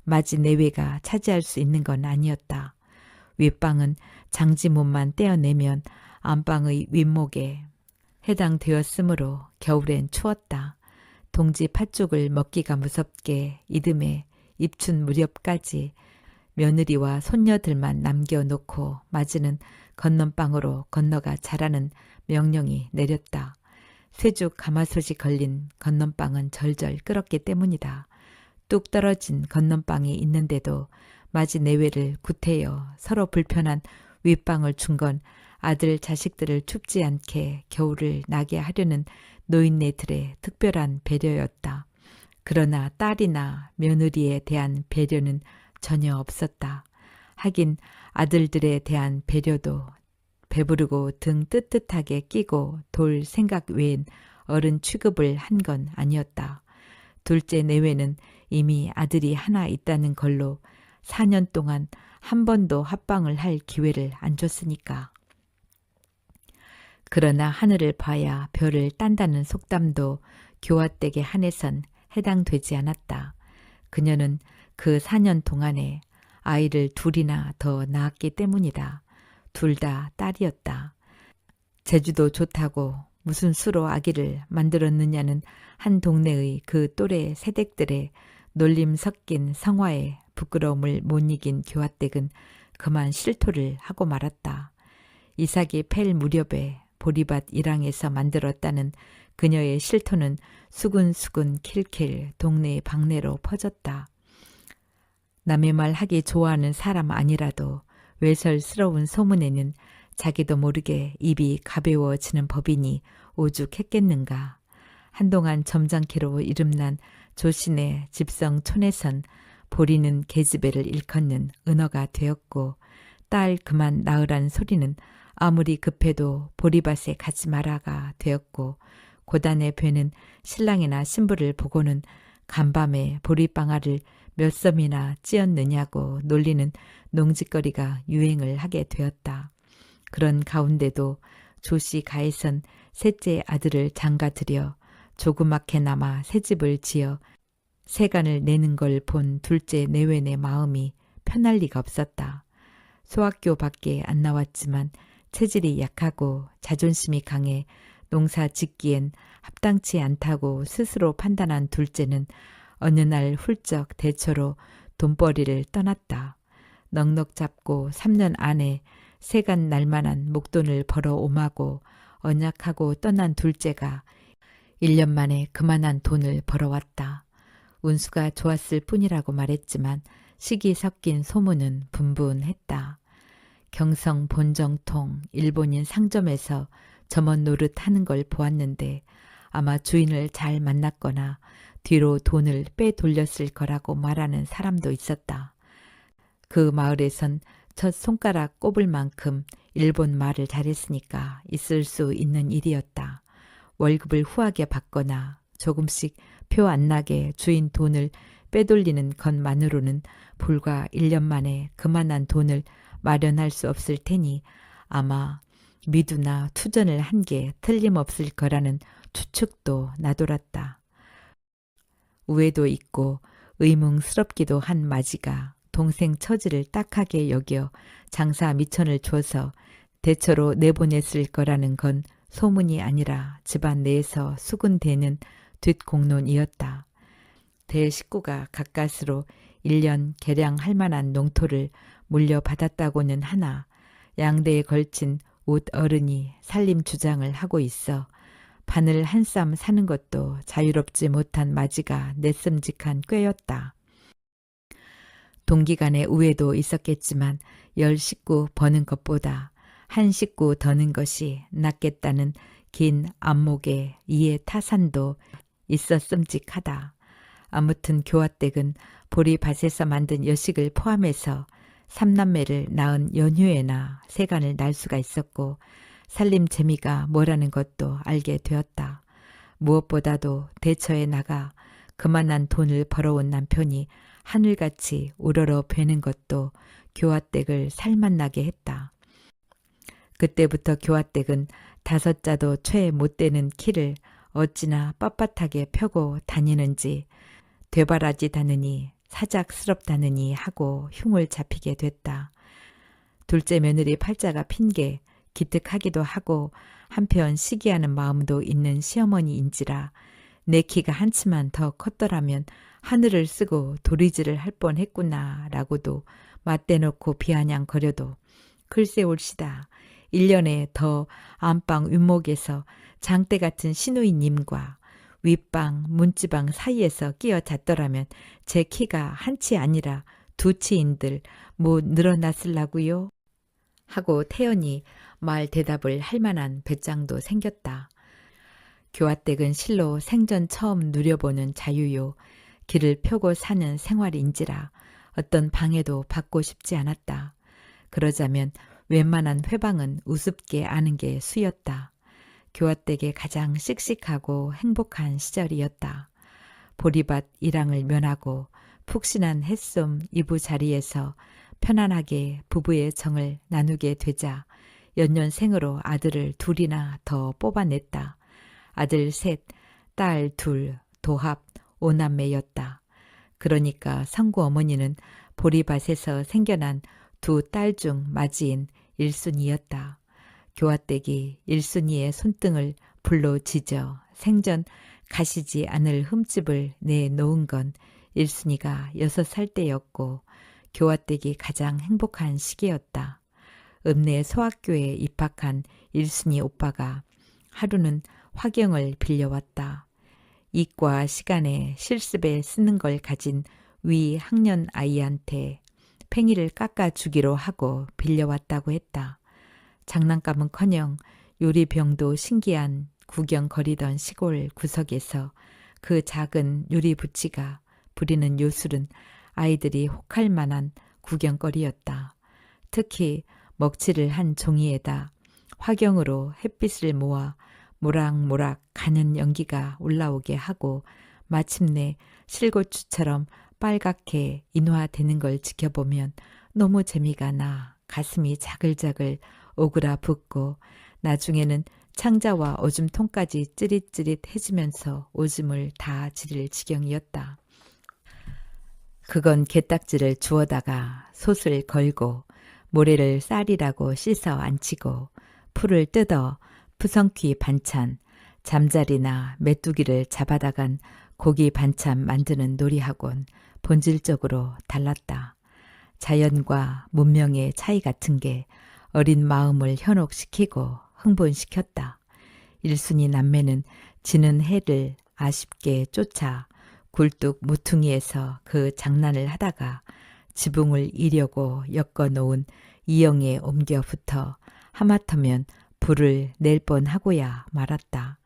맞이 내외가 차지할 수 있는 건 아니었다. 윗방은 장지문만 떼어내면 안방의 윗목에 해당되었으므로 겨울엔 추웠다. 동지 팥죽을 먹기가 무섭게 이듬해 입춘 무렵까지 며느리와 손녀들만 남겨놓고 맞이는 건넌방으로 건너가 자라는 명령이 내렸다. 쇠죽 가마솥이 걸린 건넌방은 절절 끓었기 때문이다. 뚝 떨어진 건넌방이 있는데도 맞이 내외를 구태여 서로 불편한 윗방을 준 건 아들 자식들을 춥지 않게 겨울을 나게 하려는 노인네들의 특별한 배려였다. 그러나 딸이나 며느리에 대한 배려는 전혀 없었다. 하긴 아들들에 대한 배려도 배부르고 등 뜨뜻하게 끼고 돌 생각 외엔 어른 취급을 한 건 아니었다. 둘째 내외는 이미 아들이 하나 있다는 걸로 4년 동안 한 번도 합방을 할 기회를 안 줬으니까. 그러나 하늘을 봐야 별을 딴다는 속담도 교화댁에 한해선 해당되지 않았다. 그녀는 그 4년 동안에 아이를 둘이나 더 낳았기 때문이다. 둘 다 딸이었다. 제주도 좋다고 무슨 수로 아기를 만들었느냐는 한 동네의 그 또래 새댁들의 놀림 섞인 성화에 부끄러움을 못 이긴 교화댁은 그만 실토를 하고 말았다. 이삭이 팰 무렵에 보리밭 일항에서 만들었다는 그녀의 실토는 수근수근 킬킬 동네 방내로 퍼졌다. 남의 말 하기 좋아하는 사람 아니라도 외설스러운 소문에는 자기도 모르게 입이 가벼워지는 법이니 오죽했겠는가. 한동안 점잖기로 이름난 조신의 집성촌에선 보리는 계집애를 일컫는 은어가 되었고, 딸 그만 낳으란 소리는 아무리 급해도 보리밭에 가지 마라가 되었고, 고단의 배는 신랑이나 신부를 보고는 간밤에 보리방아를 몇 섬이나 찧었느냐고 놀리는 농짓거리가 유행을 하게 되었다. 그런 가운데도 조씨 가에선 셋째 아들을 장가들여 조그맣게나마 새집을 지어 세간을 내는 걸 본 둘째 내외의 마음이 편할 리가 없었다. 소학교 밖에 안 나왔지만 체질이 약하고 자존심이 강해 농사 짓기엔 합당치 않다고 스스로 판단한 둘째는 어느 날 훌쩍 대처로 돈벌이를 떠났다. 넉넉 잡고 3년 안에 세간 날만한 목돈을 벌어 오마고 언약하고 떠난 둘째가 1년 만에 그만한 돈을 벌어왔다. 운수가 좋았을 뿐이라고 말했지만 시기 섞인 소문은 분분했다. 경성 본정통 일본인 상점에서 점원 노릇하는 걸 보았는데 아마 주인을 잘 만났거나 뒤로 돈을 빼돌렸을 거라고 말하는 사람도 있었다. 그 마을에선 첫 손가락 꼽을 만큼 일본 말을 잘했으니까 있을 수 있는 일이었다. 월급을 후하게 받거나 조금씩 표 안 나게 주인 돈을 빼돌리는 것만으로는 불과 1년 만에 그만한 돈을 마련할 수 없을 테니 아마 미두나 투전을 한 게 틀림없을 거라는 추측도 나돌았다. 우애도 있고 의문스럽기도 한 마지가 동생 처지를 딱하게 여겨 장사 미천을 줘서 대처로 내보냈을 거라는 건 소문이 아니라 집안 내에서 수군대는 뒷공론이었다. 대식구가 가까스로 1년 개량할 만한 농토를 물려받았다고는 하나 양대에 걸친 옷 어른이 살림 주장을 하고 있어 바늘 한 쌈 사는 것도 자유롭지 못한 마지가 내슴직한 꾀였다. 동기간의 우애도 있었겠지만 10식구 버는 것보다 한 식구 더는 것이 낫겠다는 긴 안목에 이해 타산도 있었음직하다. 아무튼 교화댁은 보리밭에서 만든 여식을 포함해서 3남매를 낳은 연휴에나 세간을 날 수가 있었고 살림 재미가 뭐라는 것도 알게 되었다. 무엇보다도 대처에 나가 그만한 돈을 벌어온 남편이 하늘같이 우러러 베는 것도 교화댁을 살맛나게 했다. 그때부터 교화댁은 5자도 채 못 되는 키를 어찌나 빳빳하게 펴고 다니는지 되바라지다느니 사작스럽다느니 하고 흉을 잡히게 됐다. 둘째 며느리 팔자가 핀 게 기특하기도 하고 한편 시기하는 마음도 있는 시어머니인지라 내 키가 한치만 더 컸더라면 하늘을 쓰고 도리지를 할 뻔했구나 라고도 맞대놓고 비아냥거려도 글쎄 올시다. 1년에 더 안방 윗목에서 장대 같은 시누이님과 윗방 문지방 사이에서 끼어 잤더라면 제 키가 한치 아니라 2치인들 못 늘어났을라고요? 하고 태연히 말 대답을 할 만한 배짱도 생겼다. 교화댁은 실로 생전 처음 누려보는 자유요. 길을 펴고 사는 생활인지라 어떤 방해도 받고 싶지 않았다. 그러자면 웬만한 회방은 우습게 아는 게 수였다. 교화댁의 가장 씩씩하고 행복한 시절이었다. 보리밭 일항을 면하고 푹신한 햇솜 이부자리에서 편안하게 부부의 정을 나누게 되자 연년생으로 아들을 둘이나 더 뽑아냈다. 아들 셋, 딸 둘, 도합 5남매였다. 그러니까 성구 어머니는 보리밭에서 생겨난 두 딸 중 맞이인 일순이였다. 교화댁이 일순이의 손등을 불로 지져 생전 가시지 않을 흠집을 내놓은 건 일순이가 6살 때였고 교화댁이 가장 행복한 시기였다. 읍내 소학교에 입학한 일순이 오빠가 하루는 화경을 빌려왔다. 이과 시간에 실습에 쓰는 걸 가진 위 학년 아이한테 팽이를 깎아주기로 하고 빌려왔다고 했다. 장난감은커녕 요리병도 신기한 구경거리던 시골 구석에서 그 작은 유리부치가 부리는 요술은 아이들이 혹할 만한 구경거리였다. 특히 먹칠을 한 종이에다 화경으로 햇빛을 모아 모락모락 가는 연기가 올라오게 하고 마침내 실고추처럼 빨갛게 인화되는 걸 지켜보면 너무 재미가 나 가슴이 자글자글 오그라붙고 나중에는 창자와 오줌통까지 찌릿찌릿해지면서 오줌을 다 지릴 지경이었다. 그건 게딱지를 주워다가 솥을 걸고 모래를 쌀이라고 씻어 안치고 풀을 뜯어 푸성퀴 반찬, 잠자리나 메뚜기를 잡아다간 고기 반찬 만드는 놀이하고는 본질적으로 달랐다. 자연과 문명의 차이 같은 게 어린 마음을 현혹시키고 흥분시켰다. 일순이 남매는 지는 해를 아쉽게 쫓아 굴뚝 모퉁이에서 그 장난을 하다가 지붕을 이려고 엮어놓은 이영에 옮겨 붙어 하마터면 불을 낼 뻔하고야 말았다.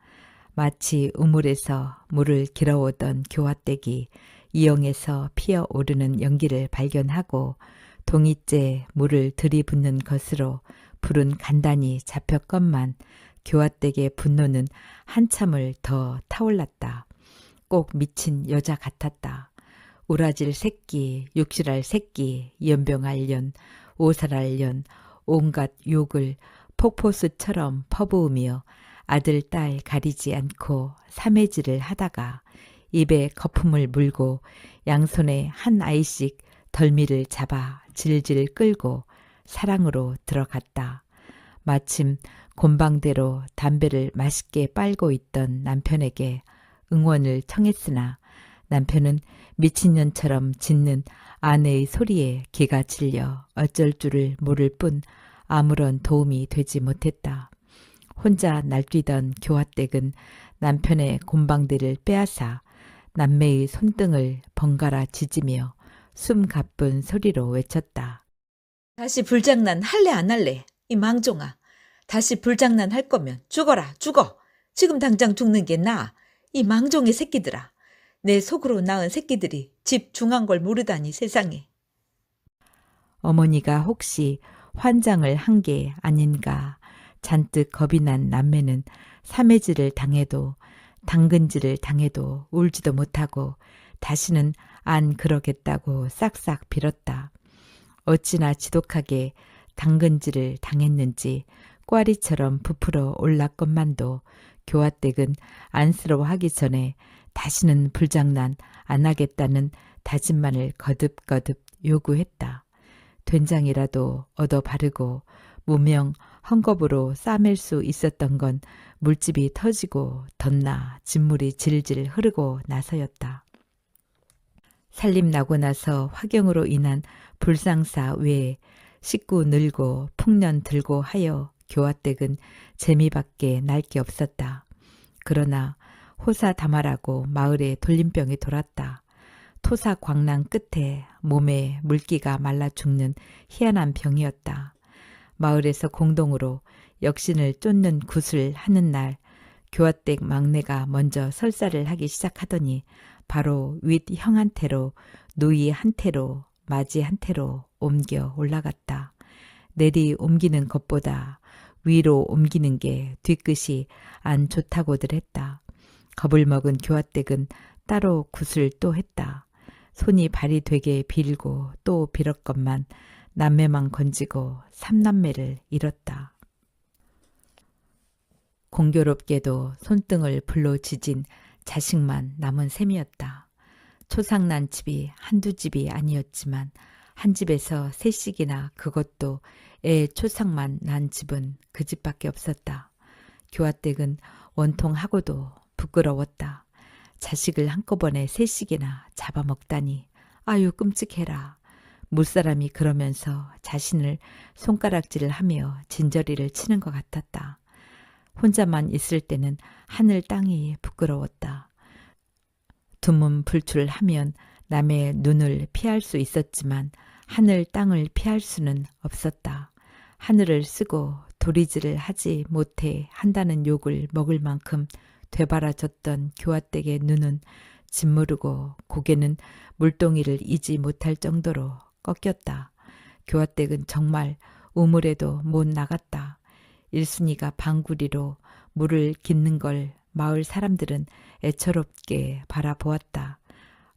마치 우물에서 물을 길어오던 교화댁이 이영에서 피어오르는 연기를 발견하고 동이째 물을 들이붓는 것으로 불은 간단히 잡혔건만 교화댁의 분노는 한참을 더 타올랐다. 꼭 미친 여자 같았다. 우라질 새끼, 육실할 새끼, 연병할 년, 오살할 년, 온갖 욕을 폭포수처럼 퍼부으며 아들, 딸 가리지 않고 사매질을 하다가 입에 거품을 물고 양손에 한 아이씩 덜미를 잡아 질질 끌고 사랑으로 들어갔다. 마침 곤방대로 담배를 맛있게 빨고 있던 남편에게 응원을 청했으나 남편은 미친년처럼 짖는 아내의 소리에 기가 질려 어쩔 줄을 모를 뿐 아무런 도움이 되지 못했다. 혼자 날뛰던 교화댁은 남편의 곤방대를 빼앗아 남매의 손등을 번갈아 짖으며 숨 가쁜 소리로 외쳤다. 다시 불장난 할래 안 할래? 이 망종아. 다시 불장난 할 거면 죽어라 죽어. 지금 당장 죽는 게 나아. 이 망종의 새끼들아. 내 속으로 낳은 새끼들이 집 중한 걸 모르다니 세상에. 어머니가 혹시 환장을 한 게 아닌가 잔뜩 겁이 난 남매는 사매질을 당해도 당근질을 당해도 울지도 못하고 다시는 안 그러겠다고 싹싹 빌었다. 어찌나 지독하게 당근질을 당했는지 꽈리처럼 부풀어 올랐건만도 교화댁은 안쓰러워하기 전에 다시는 불장난 안 하겠다는 다짐만을 거듭거듭 요구했다. 된장이라도 얻어 바르고 무명 헝겊으로 싸맬 수 있었던 건 물집이 터지고 덧나 진물이 질질 흐르고 나서였다. 살림 나고 나서 화경으로 인한 불상사 외에 식구 늘고 풍년 들고 하여 교화댁은 재미밖에 날 게 없었다. 그러나 호사다마라고 마을에 돌림병이 돌았다. 토사 광란 끝에 몸에 물기가 말라 죽는 희한한 병이었다. 마을에서 공동으로 역신을 쫓는 굿을 하는 날 교화댁 막내가 먼저 설사를 하기 시작하더니 바로 윗 형한테로 누이 한테로 맞이 한테로 옮겨 올라갔다. 내리 옮기는 것보다 위로 옮기는 게 뒤끝이 안 좋다고들 했다. 겁을 먹은 교화댁은 따로 굿을 또 했다. 손이 발이 되게 빌고 또 빌었건만 남매만 건지고 삼남매를 잃었다. 공교롭게도 손등을 불로 지진 자식만 남은 셈이었다. 초상난 집이 한두 집이 아니었지만 한 집에서 셋씩이나 그것도 애 초상만 난 집은 그 집밖에 없었다. 교화댁은 원통하고도 부끄러웠다. 자식을 한꺼번에 셋씩이나 잡아먹다니 아유 끔찍해라. 물사람이 그러면서 자신을 손가락질을 하며 진저리를 치는 것 같았다. 혼자만 있을 때는 하늘 땅이 부끄러웠다. 두문 불출을 하면 남의 눈을 피할 수 있었지만 하늘 땅을 피할 수는 없었다. 하늘을 쓰고 도리질을 하지 못해 한다는 욕을 먹을 만큼 되바라졌던 교화댁의 눈은 짓무르고 고개는 물동이를 이지 못할 정도로 꺾였다. 교화댁은 정말 우물에도 못 나갔다. 일순이가 방구리로 물을 깃는 걸 마을 사람들은 애처롭게 바라보았다.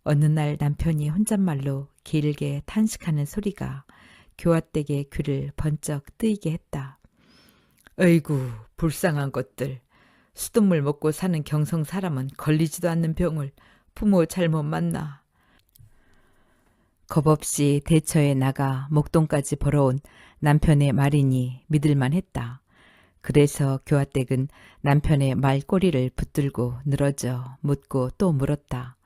어느 날 남편이 혼잣말로 길게 탄식하는 소리가 교화댁의 귀를 번쩍 뜨이게 했다. 어이구 불쌍한 것들. 수돗물 먹고 사는 경성 사람은 걸리지도 않는 병을 부모 잘못 만나. 겁없이 대처에 나가 목동까지 벌어온 남편의 말이니 믿을만 했다. 그래서 교화댁은 남편의 말꼬리를 붙들고 늘어져 묻고 또 물었다.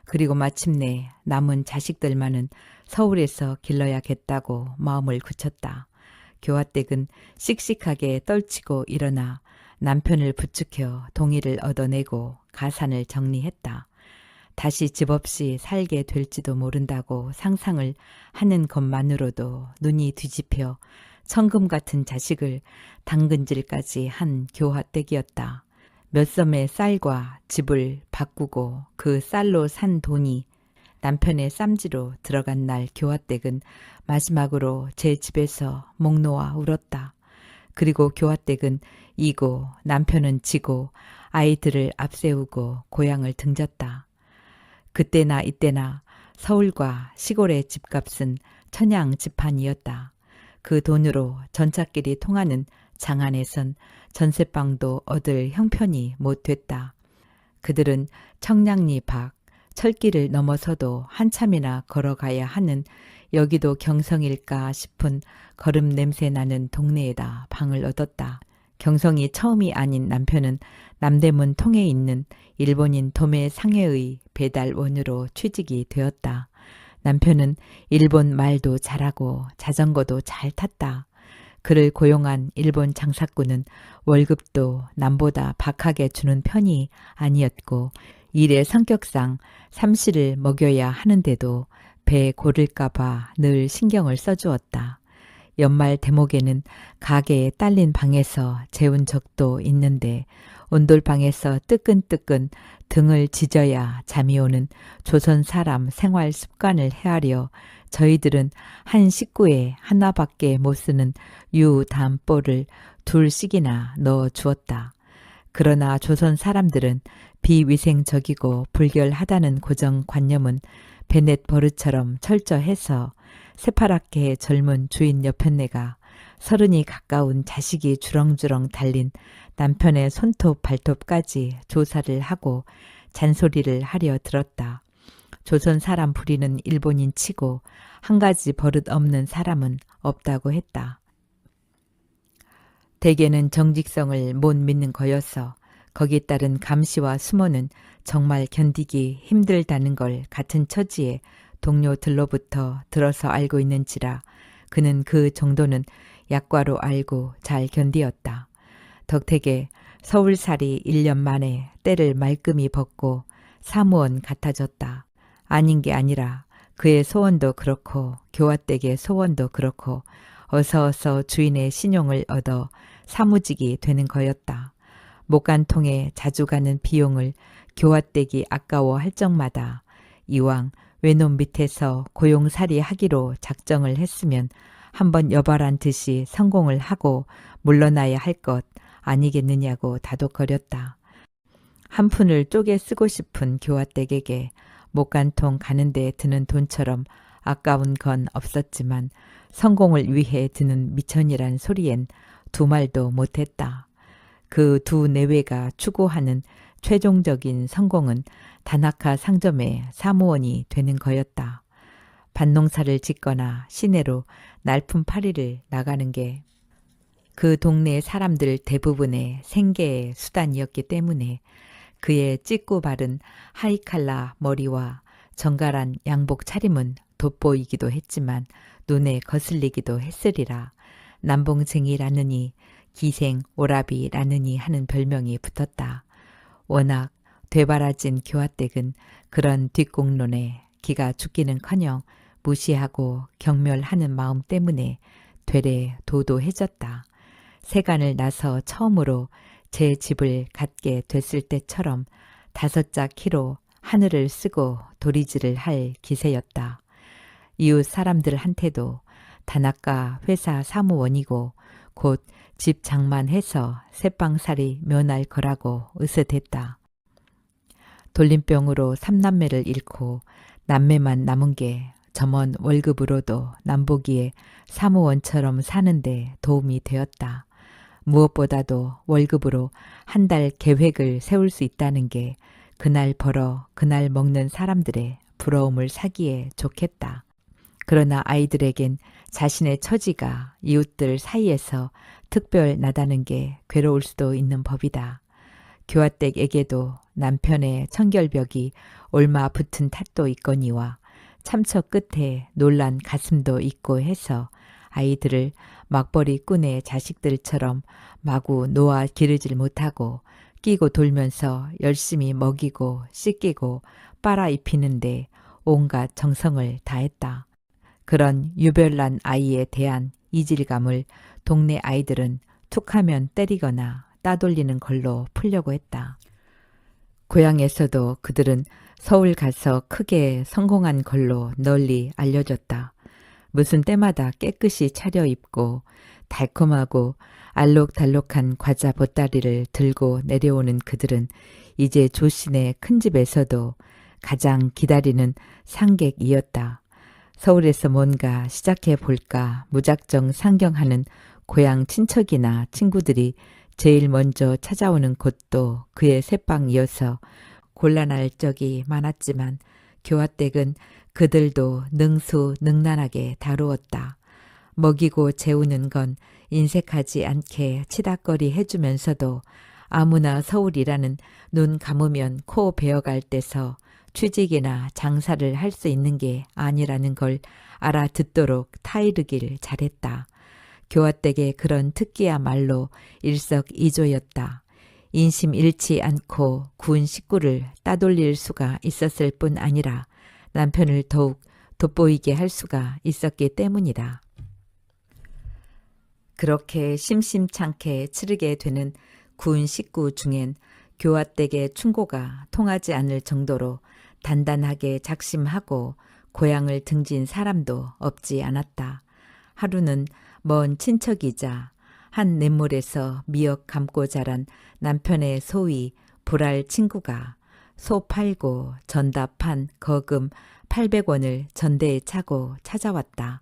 그리고 마침내 남은 자식들만은 서울에서 길러야겠다고 마음을 굳혔다. 교화댁은 씩씩하게 떨치고 일어나 남편을 부축혀 동의를 얻어내고 가산을 정리했다. 다시 집 없이 살게 될지도 모른다고 상상을 하는 것만으로도 눈이 뒤집혀 천금 같은 자식을 당근질까지 한 교화댁이었다. 몇 섬의 쌀과 집을 바꾸고 그 쌀로 산 돈이 남편의 쌈지로 들어간 날 교화댁은 마지막으로 제 집에서 목 놓아 울었다. 그리고 교화댁은 이고 남편은 지고 아이들을 앞세우고 고향을 등졌다. 그때나 이때나 서울과 시골의 집값은 천양지판이었다. 그 돈으로 전차길이 통하는 장안에선 전세방도 얻을 형편이 못 됐다. 그들은 청량리 밖 철길을 넘어서도 한참이나 걸어가야 하는 여기도 경성일까 싶은 걸음 냄새 나는 동네에다 방을 얻었다. 경성이 처음이 아닌 남편은 남대문 통에 있는 일본인 도매 상해의 배달원으로 취직이 되었다. 남편은 일본 말도 잘하고 자전거도 잘 탔다. 그를 고용한 일본 장사꾼은 월급도 남보다 박하게 주는 편이 아니었고 일의 성격상 삼시를 먹여야 하는데도 배 고를까봐 늘 신경을 써주었다. 연말 대목에는 가게에 딸린 방에서 재운 적도 있는데 온돌방에서 뜨끈뜨끈 등을 지져야 잠이 오는 조선 사람 생활 습관을 헤아려 저희들은 한 식구에 하나밖에 못 쓰는 유담보를 둘씩이나 넣어 주었다. 그러나 조선 사람들은 비위생적이고 불결하다는 고정관념은 베넷 버릇처럼 철저해서 새파랗게 젊은 주인 여편네가 30이 가까운 자식이 주렁주렁 달린 남편의 손톱 발톱까지 조사를 하고 잔소리를 하려 들었다. 조선 사람 부리는 일본인 치고 한 가지 버릇 없는 사람은 없다고 했다. 대개는 정직성을 못 믿는 거여서 거기에 따른 감시와 수모는 정말 견디기 힘들다는 걸 같은 처지에 동료들로부터 들어서 알고 있는지라 그는 그 정도는 약과로 알고 잘 견디었다. 덕택에 서울살이 1년 만에 때를 말끔히 벗고 사무원 같아졌다. 아닌 게 아니라 그의 소원도 그렇고 교화댁의 소원도 그렇고 어서 주인의 신용을 얻어 사무직이 되는 거였다. 목간통에 자주 가는 비용을 교화댁이 아까워할 적마다 이왕 외놈 밑에서 고용살이 하기로 작정을 했으면 한번 여발한 듯이 성공을 하고 물러나야 할 것 아니겠느냐고 다독거렸다. 한 푼을 쪼개 쓰고 싶은 교화댁에게 목간통 가는데 드는 돈처럼 아까운 건 없었지만 성공을 위해 드는 미천이란 소리엔 두 말도 못했다. 그 두 내외가 추구하는 최종적인 성공은 다나카 상점의 사무원이 되는 거였다. 밭농사를 짓거나 시내로 날품팔이를 나가는 게 그 동네 사람들 대부분의 생계의 수단이었기 때문에 그의 찢고 바른 하이칼라 머리와 정갈한 양복 차림은 돋보이기도 했지만 눈에 거슬리기도 했으리라. 남봉쟁이라느니 기생 오라비라느니 하는 별명이 붙었다. 워낙 되바라진 교화댁은 그런 뒷공론에 기가 죽기는커녕 무시하고 경멸하는 마음 때문에 되레 도도해졌다. 세간을 나서 처음으로 제 집을 갖게 됐을 때처럼 5짝 키로 하늘을 쓰고 도리지를 할 기세였다. 이웃 사람들한테도 다나카 회사 사무원이고 곧 집 장만해서 새빵살이 면할 거라고 으스댔다. 돌림병으로 3남매를 잃고 남매만 남은 게 점원 월급으로도 남보기에 사무원처럼 사는데 도움이 되었다. 무엇보다도 월급으로 한 달 계획을 세울 수 있다는 게 그날 벌어 그날 먹는 사람들의 부러움을 사기에 좋겠다. 그러나 아이들에겐 자신의 처지가 이웃들 사이에서 특별 나다는 게 괴로울 수도 있는 법이다. 교화댁에게도 남편의 청결벽이 얼마 붙은 탓도 있거니와 참처 끝에 놀란 가슴도 있고 해서 아이들을 막벌이 꾼의 자식들처럼 마구 놓아 기르질 못하고 끼고 돌면서 열심히 먹이고 씻기고 빨아 입히는데 온갖 정성을 다했다. 그런 유별난 아이에 대한 이질감을 동네 아이들은 툭하면 때리거나 따돌리는 걸로 풀려고 했다. 고향에서도 그들은 서울 가서 크게 성공한 걸로 널리 알려졌다. 무슨 때마다 깨끗이 차려입고 달콤하고 알록달록한 과자 보따리를 들고 내려오는 그들은 이제 조신의 큰 집에서도 가장 기다리는 상객이었다. 서울에서 뭔가 시작해 볼까 무작정 상경하는 고향 친척이나 친구들이 제일 먼저 찾아오는 곳도 그의 새빵이어서 곤란할 적이 많았지만 교화댁은 그들도 능수능란하게 다루었다. 먹이고 재우는 건 인색하지 않게 치닥거리 해주면서도 아무나 서울이라는 눈 감으면 코 베어갈 데서 취직이나 장사를 할 수 있는 게 아니라는 걸 알아듣도록 타이르길 잘했다. 교화댁의 그런 특기야말로 일석이조였다. 인심 잃지 않고 군 식구를 따돌릴 수가 있었을 뿐 아니라 남편을 더욱 돋보이게 할 수가 있었기 때문이다. 그렇게 심심찮게 치르게 되는 군 식구 중엔 교화댁의 충고가 통하지 않을 정도로 단단하게 작심하고 고향을 등진 사람도 없지 않았다. 하루는 먼 친척이자 한 냇물에서 미역 감고 자란 남편의 소위 불알 친구가 소 팔고 전답한 거금 800원을 전대에 차고 찾아왔다.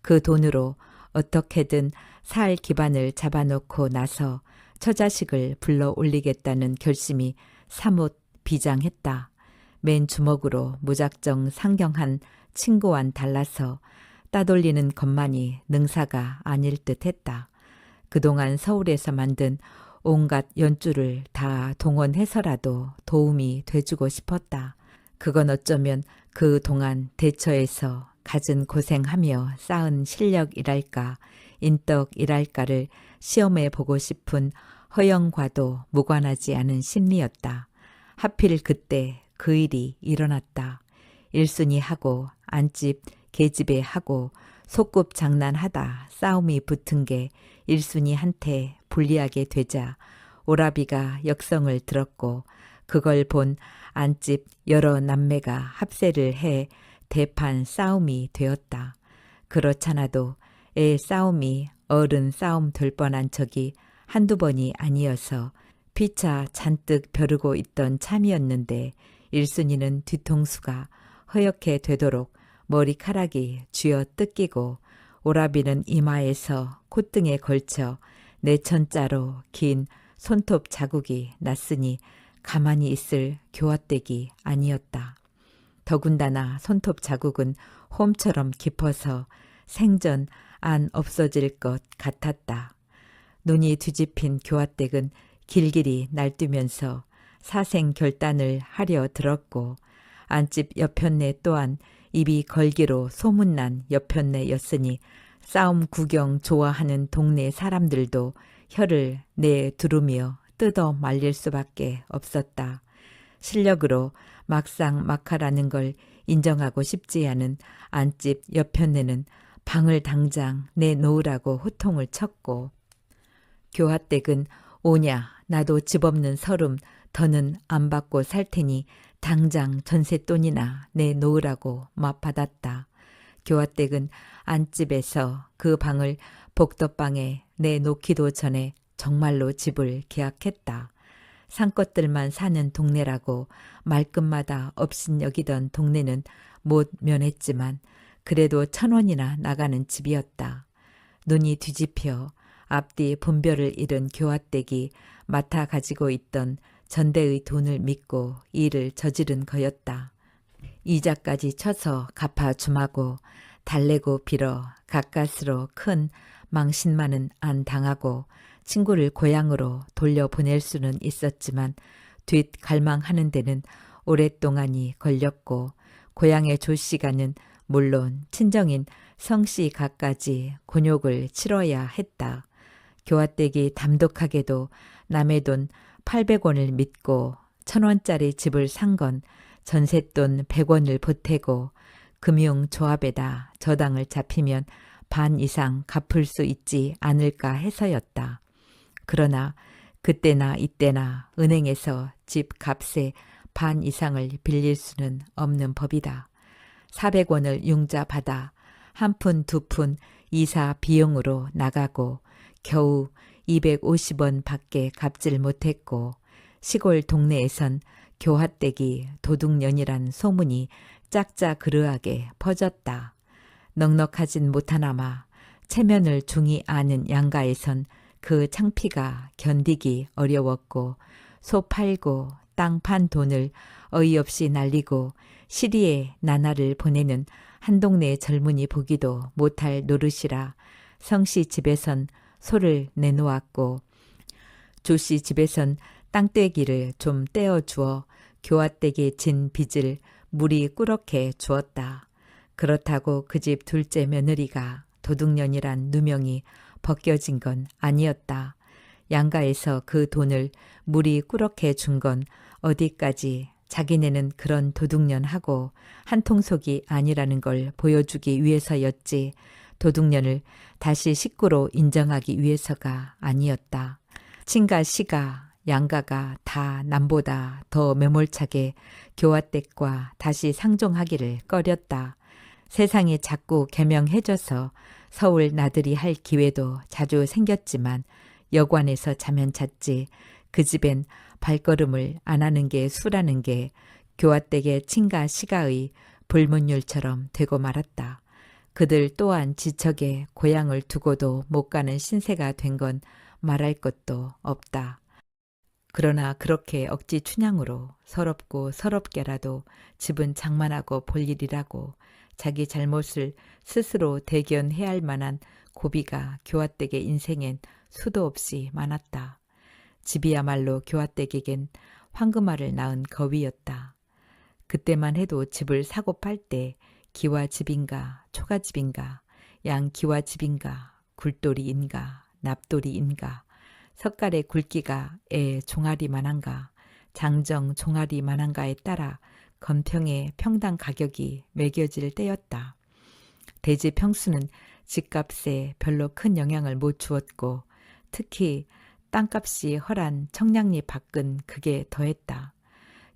그 돈으로 어떻게든 살 기반을 잡아놓고 나서 처자식을 불러 올리겠다는 결심이 사뭇 비장했다. 맨 주먹으로 무작정 상경한 친구와는 달라서 따돌리는 것만이 능사가 아닐 듯했다. 그동안 서울에서 만든 온갖 연줄을 다 동원해서라도 도움이 돼주고 싶었다. 그건 어쩌면 그 동안 대처에서 갖은 고생하며 쌓은 실력이랄까 인덕이랄까를 시험해 보고 싶은 허영과도 무관하지 않은 심리였다. 하필 그때 그 일이 일어났다. 일순이하고 안집 계집애 하고 소꿉 장난하다 싸움이 붙은 게 일순이한테 불리하게 되자 오라비가 역성을 들었고 그걸 본 안집 여러 남매가 합세를 해 대판 싸움이 되었다. 그렇잖아도 애 싸움이 어른 싸움 될 뻔한 적이 한두 번이 아니어서 피차 잔뜩 벼르고 있던 참이었는데 일순이는 뒤통수가 허옇게 되도록 머리카락이 쥐어 뜯기고 오라비는 이마에서 콧등에 걸쳐 내천자로 긴 손톱 자국이 났으니 가만히 있을 교화댁이 아니었다. 더군다나 손톱 자국은 홈처럼 깊어서 생전 안 없어질 것 같았다. 눈이 뒤집힌 교화댁은 길길이 날뛰면서 사생 결단을 하려 들었고 안집 옆편네 또한 입이 걸기로 소문난 옆편네였으니 싸움 구경 좋아하는 동네 사람들도 혀를 내두르며 뜯어 말릴 수밖에 없었다. 실력으로 막상막하라는 걸 인정하고 싶지 않은 안집 옆편네는 방을 당장 내놓으라고 호통을 쳤고 교화댁은 오냐 나도 집 없는 서름 더는 안 받고 살 테니 당장 전셋돈이나 내놓으라고 맞받았다. 교화댁은 안집에서 그 방을 복덕방에 내놓기도 전에 정말로 집을 계약했다. 산것들만 사는 동네라고 말끝마다 업신여기던 동네는 못 면했지만 그래도 1,000원이나 나가는 집이었다. 눈이 뒤집혀 앞뒤 분별을 잃은 교화댁이 맡아 가지고 있던 전대의 돈을 믿고 일을 저지른 거였다. 이자까지 쳐서 갚아주마고 달래고 빌어 가까스로 큰 망신만은 안 당하고 친구를 고향으로 돌려보낼 수는 있었지만 뒷 갈망하는 데는 오랫동안이 걸렸고 고향의 조씨가는 물론 친정인 성씨가까지 곤욕을 치러야 했다. 교화댁이 담독하게도 남의 돈 800원을 믿고 1,000원짜리 집을 산 건 전셋돈 100원을 보태고 금융조합에다 저당을 잡히면 반 이상 갚을 수 있지 않을까 해서였다. 그러나 그때나 이때나 은행에서 집 값의 반 이상을 빌릴 수는 없는 법이다. 400원을 융자 받아 한 푼 두 푼 이사 비용으로 나가고 겨우 250원 밖에 갚질 못했고 시골 동네에선 교화댁이 도둑년이란 소문이 짝짝그르하게 퍼졌다. 넉넉하진 못하나마 체면을 중히 아는 양가에선 그 창피가 견디기 어려웠고 소 팔고 땅 판 돈을 어이없이 날리고 시리에 나날을 보내는 한 동네 젊은이 보기도 못할 노릇이라 성씨 집에선 소를 내놓았고 조씨 집에선 땅떼기를 좀 떼어주어 교화댁에 진 빚을 물이 꾸렇게 주었다. 그렇다고 그 집 둘째 며느리가 도둑년이란 누명이 벗겨진 건 아니었다. 양가에서 그 돈을 물이 꾸렇게 준 건 어디까지 자기네는 그런 도둑년하고 한통속이 아니라는 걸 보여주기 위해서였지 도둑년을 다시 식구로 인정하기 위해서가 아니었다. 친가 시가 양가가 다 남보다 더 매몰차게 교화댁과 다시 상종하기를 꺼렸다. 세상이 자꾸 개명해져서 서울 나들이 할 기회도 자주 생겼지만 여관에서 자면 잤지 그 집엔 발걸음을 안 하는 게 수라는 게 교화댁의 친가 시가의 불문율처럼 되고 말았다. 그들 또한 지척에 고향을 두고도 못 가는 신세가 된 건 말할 것도 없다. 그러나 그렇게 억지 춘향으로 서럽고 서럽게라도 집은 장만하고 볼 일이라고 자기 잘못을 스스로 대견해야 할 만한 고비가 교화댁의 인생엔 수도 없이 많았다. 집이야말로 교화댁에겐 황금알을 낳은 거위였다. 그때만 해도 집을 사고 팔 때 기와집인가 초가집인가 양기와집인가 굴돌이인가 납돌이인가 석갈의 굵기가 애 종아리만한가 장정 종아리만한가에 따라 건평의 평당 가격이 매겨질 때였다. 대지 평수는 집값에 별로 큰 영향을 못 주었고 특히 땅값이 헐한 청량리 밖은 그게 더했다.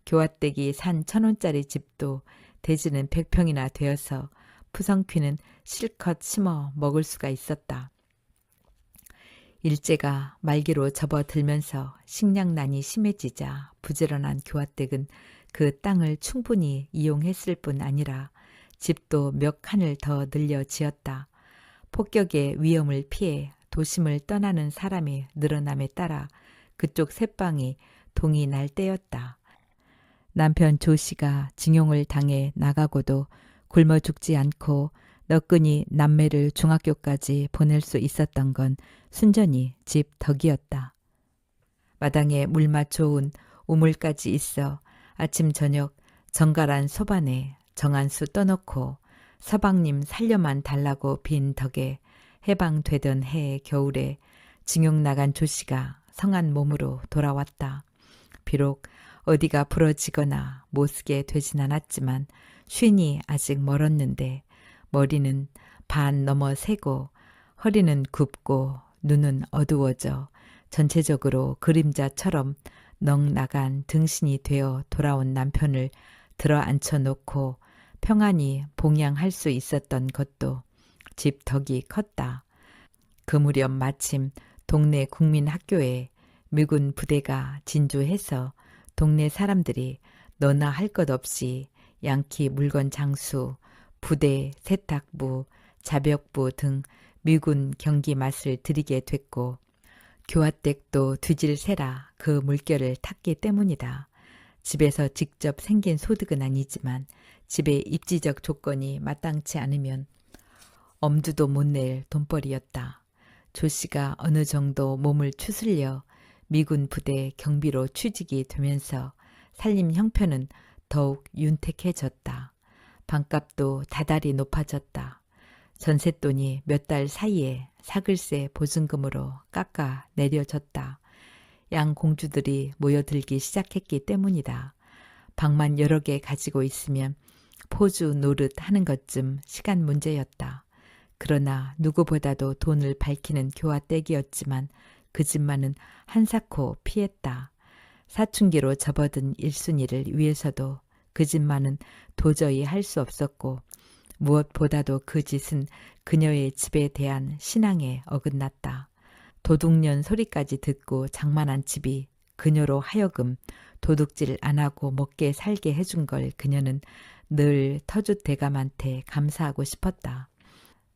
교화댁이 산 1,000원짜리 집도 대지는 100평이나 되어서 푸성퀴는 실컷 심어 먹을 수가 있었다. 일제가 말기로 접어들면서 식량난이 심해지자 부지런한 교화댁은 그 땅을 충분히 이용했을 뿐 아니라 집도 몇 칸을 더 늘려 지었다. 폭격의 위험을 피해 도심을 떠나는 사람이 늘어남에 따라 그쪽 새방이 동이 날 때였다. 남편 조 씨가 징용을 당해 나가고도 굶어 죽지 않고 너끈히 남매를 중학교까지 보낼 수 있었던 건 순전히 집 덕이었다. 마당에 물맛 좋은 우물까지 있어 아침 저녁 정갈한 소반에 정한수 떠놓고 서방님 살려만 달라고 빈 덕에 해방되던 해의 겨울에 징용 나간 조 씨가 성한 몸으로 돌아왔다. 비록 어디가 부러지거나 못쓰게 되진 않았지만 쉰이 아직 멀었는데 머리는 반 넘어 새고 허리는 굽고 눈은 어두워져 전체적으로 그림자처럼 넋 나간 등신이 되어 돌아온 남편을 들어 앉혀놓고 평안히 봉양할 수 있었던 것도 집 덕이 컸다. 그 무렵 마침 동네 국민학교에 미군 부대가 진주해서 동네 사람들이 너나 할 것 없이 양키 물건 장수, 부대, 세탁부, 자벽부 등 미군 경기 맛을 들이게 됐고 교화댁도 뒤질세라 그 물결을 탔기 때문이다. 집에서 직접 생긴 소득은 아니지만 집의 입지적 조건이 마땅치 않으면 엄두도 못 낼 돈벌이였다. 조 씨가 어느 정도 몸을 추슬려 미군 부대 경비로 취직이 되면서 살림 형편은 더욱 윤택해졌다. 방값도 다달이 높아졌다. 전셋돈이 몇 달 사이에 사글세 보증금으로 깎아 내려졌다. 양 공주들이 모여들기 시작했기 때문이다. 방만 여러 개 가지고 있으면 포주 노릇 하는 것쯤 시간 문제였다. 그러나 누구보다도 돈을 밝히는 교화댁이었지만 그 집만은 한사코 피했다. 사춘기로 접어든 일순이를 위해서도 그 집만은 도저히 할 수 없었고 무엇보다도 그 짓은 그녀의 집에 대한 신앙에 어긋났다. 도둑년 소리까지 듣고 장만한 집이 그녀로 하여금 도둑질 안 하고 먹게 살게 해준 걸 그녀는 늘 터줏대감한테 감사하고 싶었다.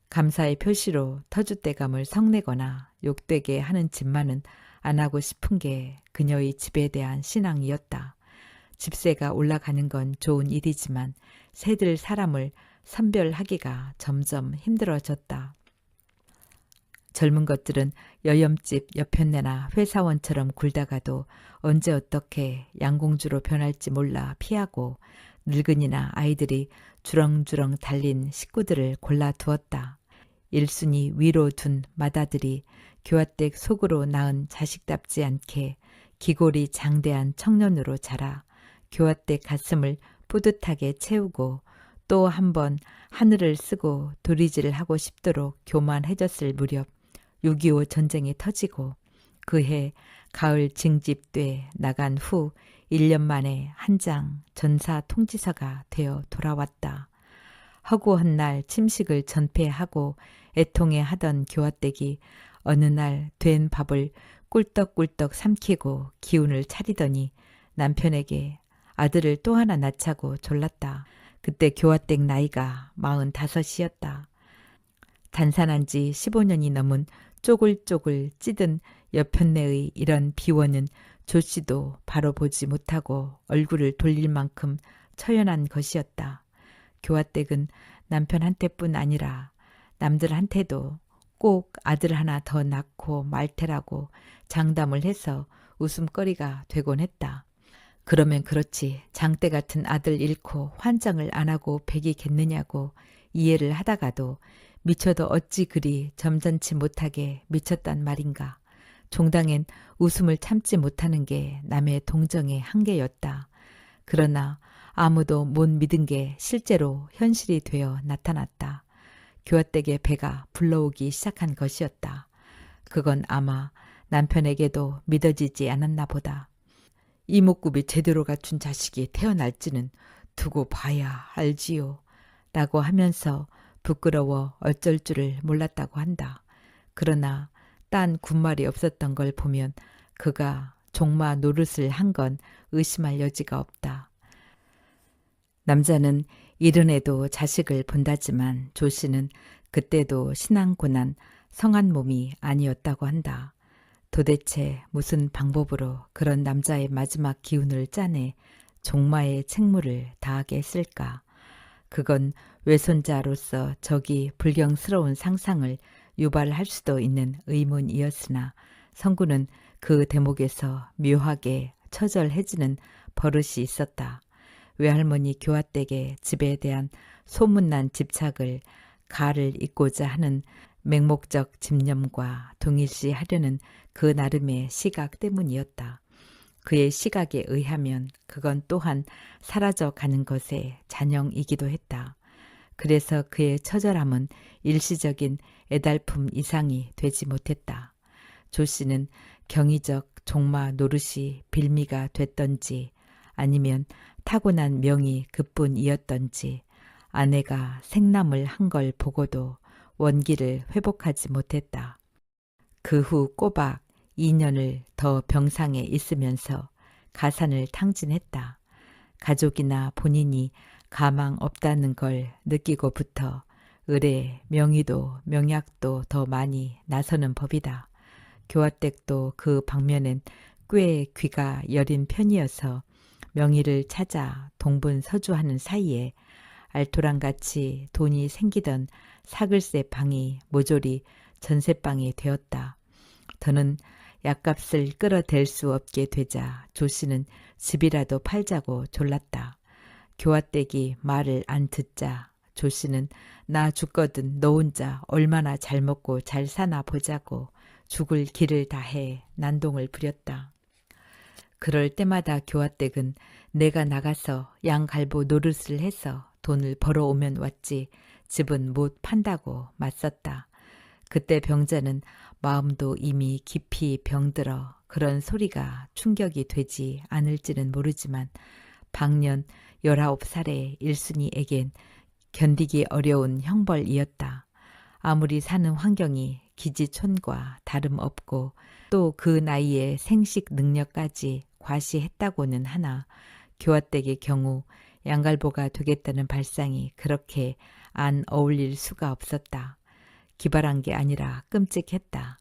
감사의 표시로 터줏대감을 성내거나 욕되게 하는 짓만은 안 하고 싶은 게 그녀의 집에 대한 신앙이었다. 집세가 올라가는 건 좋은 일이지만 새들 사람을 선별하기가 점점 힘들어졌다. 젊은 것들은 여염집 여편네나 회사원처럼 굴다가도 언제 어떻게 양공주로 변할지 몰라 피하고 늙은이나 아이들이 주렁주렁 달린 식구들을 골라두었다. 일순이 위로 둔 맏아들이 교화댁 속으로 낳은 자식답지 않게 기골이 장대한 청년으로 자라 교화댁 가슴을 뿌듯하게 채우고 또 한 번 하늘을 쓰고 도리질을 하고 싶도록 교만해졌을 무렵 6.25 전쟁이 터지고 그해 가을 징집돼 나간 후 1년 만에 한 장 전사 통지서가 되어 돌아왔다. 허구한 날 침식을 전폐하고 애통해 하던 교화댁이 어느 날 된 밥을 꿀떡꿀떡 삼키고 기운을 차리더니 남편에게 아들을 또 하나 낳자고 졸랐다. 그때 교화댁 나이가 45이었다. 단산한 지 15년이 넘은 쪼글쪼글 찌든 여편네의 이런 비원은 조 씨도 바로 보지 못하고 얼굴을 돌릴 만큼 처연한 것이었다. 교화댁은 남편한테뿐 아니라 남들한테도 꼭 아들 하나 더 낳고 말 테라고 장담을 해서 웃음거리가 되곤 했다. 그러면 그렇지 장대 같은 아들 잃고 환장을 안 하고 백이겠느냐고 이해를 하다가도 미쳐도 어찌 그리 점잖지 못하게 미쳤단 말인가. 종당엔 웃음을 참지 못하는 게 남의 동정의 한계였다. 그러나 아무도 못 믿은 게 실제로 현실이 되어 나타났다. 교화댁의 배가 불러오기 시작한 것이었다. 그건 아마 남편에게도 믿어지지 않았나 보다. 이목구비 제대로 갖춘 자식이 태어날지는 두고 봐야 알지요. 라고 하면서 부끄러워 어쩔 줄을 몰랐다고 한다. 그러나 딴 군말이 없었던 걸 보면 그가 종마 노릇을 한 건 의심할 여지가 없다. 남자는 이른에도 자식을 본다지만 조 씨는 그때도 신앙고난 성한 몸이 아니었다고 한다. 도대체 무슨 방법으로 그런 남자의 마지막 기운을 짜내 종마의 책무를 다하게 했을까? 그건 외손자로서 저기 불경스러운 상상을 유발할 수도 있는 의문이었으나 성구는 그 대목에서 묘하게 처절해지는 버릇이 있었다. 외할머니 교화댁의 집에 대한 소문난 집착을 가를 잇고자 하는 맹목적 집념과 동일시하려는 그 나름의 시각 때문이었다. 그의 시각에 의하면 그건 또한 사라져 가는 것의 잔영이기도 했다. 그래서 그의 처절함은 일시적인 애달픔 이상이 되지 못했다. 조 씨는 경이적 종마 노릇이 빌미가 됐던지 아니면 타고난 명이 그뿐이었던지 아내가 생남을 한 걸 보고도 원기를 회복하지 못했다. 그 후 꼬박 2년을 더 병상에 있으면서 가산을 탕진했다. 가족이나 본인이 가망 없다는 걸 느끼고부터 의뢰, 명의도 명약도 더 많이 나서는 법이다. 교화댁도 그 방면엔 꽤 귀가 여린 편이어서 명의를 찾아 동분서주하는 사이에 알토란같이 돈이 생기던 사글세 방이 모조리 전세방이 되었다. 더는 약값을 끌어댈 수 없게 되자 조 씨는 집이라도 팔자고 졸랐다. 교화댁이 말을 안 듣자 조 씨는 나 죽거든 너 혼자 얼마나 잘 먹고 잘 사나 보자고 죽을 길을 다해 난동을 부렸다. 그럴 때마다 교화댁은 내가 나가서 양갈보 노릇을 해서 돈을 벌어오면 왔지 집은 못 판다고 맞섰다. 그때 병자는 마음도 이미 깊이 병들어 그런 소리가 충격이 되지 않을지는 모르지만 방년 19살의 일순이에겐 견디기 어려운 형벌이었다. 아무리 사는 환경이 기지촌과 다름없고 또 그 나이에 생식 능력까지 과시했다고는 하나 교화댁의 경우 양갈보가 되겠다는 발상이 그렇게 안 어울릴 수가 없었다. 기발한 게 아니라 끔찍했다.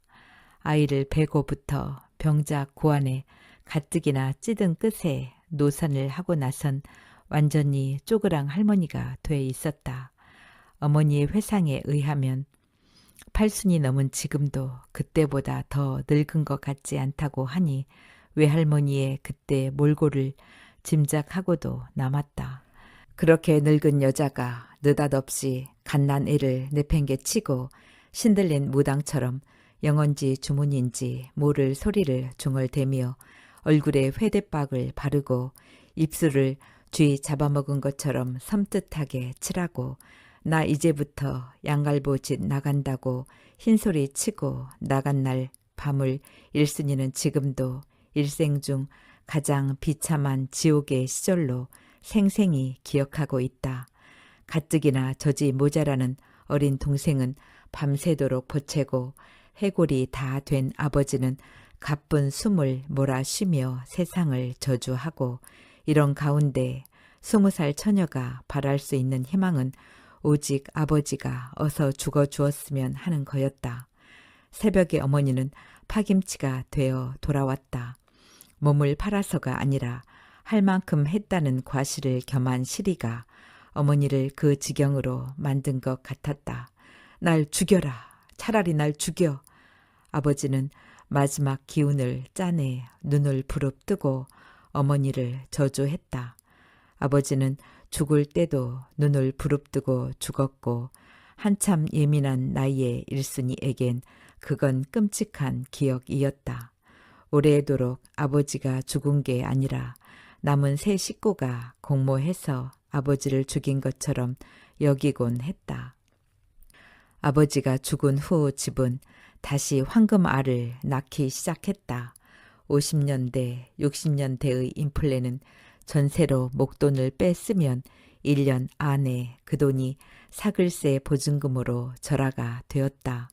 아이를 베고부터 병자 고안에 가뜩이나 찌든 끝에 노산을 하고 나선 완전히 쪼그랑 할머니가 돼 있었다. 어머니의 회상에 의하면 8순이 넘은 지금도 그때보다 더 늙은 것 같지 않다고 하니 외할머니의 그때 몰골을 짐작하고도 남았다. 그렇게 늙은 여자가 느닷없이 갓난 애를 내팽개치고 신들린 무당처럼 영언지 주문인지 모를 소리를 중얼대며 얼굴에 회대박을 바르고 입술을 쥐 잡아먹은 것처럼 섬뜩하게 칠하고 나 이제부터 양갈보 짓 나간다고 흰소리 치고 나간 날 밤을 일순이는 지금도 일생 중 가장 비참한 지옥의 시절로 생생히 기억하고 있다. 가뜩이나 저지 모자라는 어린 동생은 밤새도록 보채고 해골이 다 된 아버지는 가쁜 숨을 몰아쉬며 세상을 저주하고 이런 가운데 20살 처녀가 바랄 수 있는 희망은 오직 아버지가 어서 죽어 주었으면 하는 거였다. 새벽에 어머니는 파김치가 되어 돌아왔다. 몸을 팔아서가 아니라 할 만큼 했다는 과실을 겸한 시리가 어머니를 그 지경으로 만든 것 같았다. 날 죽여라. 차라리 날 죽여. 아버지는 마지막 기운을 짜내 눈을 부릅뜨고 어머니를 저주했다. 아버지는 죽을 때도 눈을 부릅뜨고 죽었고 한참 예민한 나이의 일순이에겐 그건 끔찍한 기억이었다. 오래도록 아버지가 죽은 게 아니라 남은 세 식구가 공모해서 아버지를 죽인 것처럼 여기곤 했다. 아버지가 죽은 후 집은 다시 황금알을 낳기 시작했다. 50년대, 60년대의 인플레는 전세로 목돈을 뺐으면 1년 안에 그 돈이 사글세 보증금으로 절하가 되었다.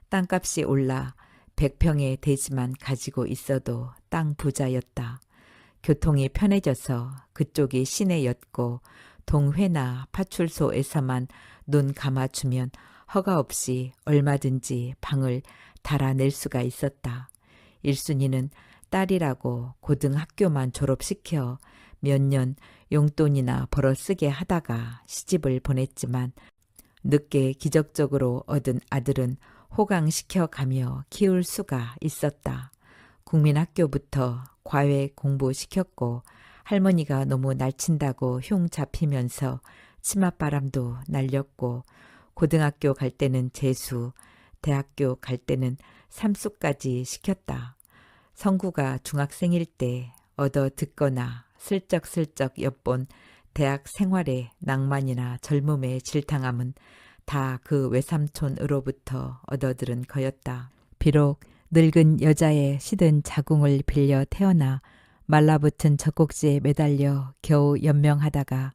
땅값이 올라 100평의 대지만 가지고 있어도 땅 부자였다. 교통이 편해져서 그쪽이 시내였고 동회나 파출소에서만 눈 감아주면 허가 없이 얼마든지 방을 달아낼 수가 있었다. 일순이는 딸이라고 고등학교만 졸업시켜 몇 년 용돈이나 벌어 쓰게 하다가 시집을 보냈지만 늦게 기적적으로 얻은 아들은 호강시켜가며 키울 수가 있었다. 국민학교부터 과외 공부시켰고 할머니가 너무 날친다고 흉 잡히면서 치맛바람도 날렸고 고등학교 갈 때는 재수, 대학교 갈 때는 삼수까지 시켰다. 성구가 중학생일 때 얻어 듣거나 슬쩍슬쩍 엿본 대학 생활의 낭만이나 젊음의 질탕함은 다 그 외삼촌으로부터 얻어들은 거였다. 비록 늙은 여자의 시든 자궁을 빌려 태어나 말라붙은 젖꼭지에 매달려 겨우 연명하다가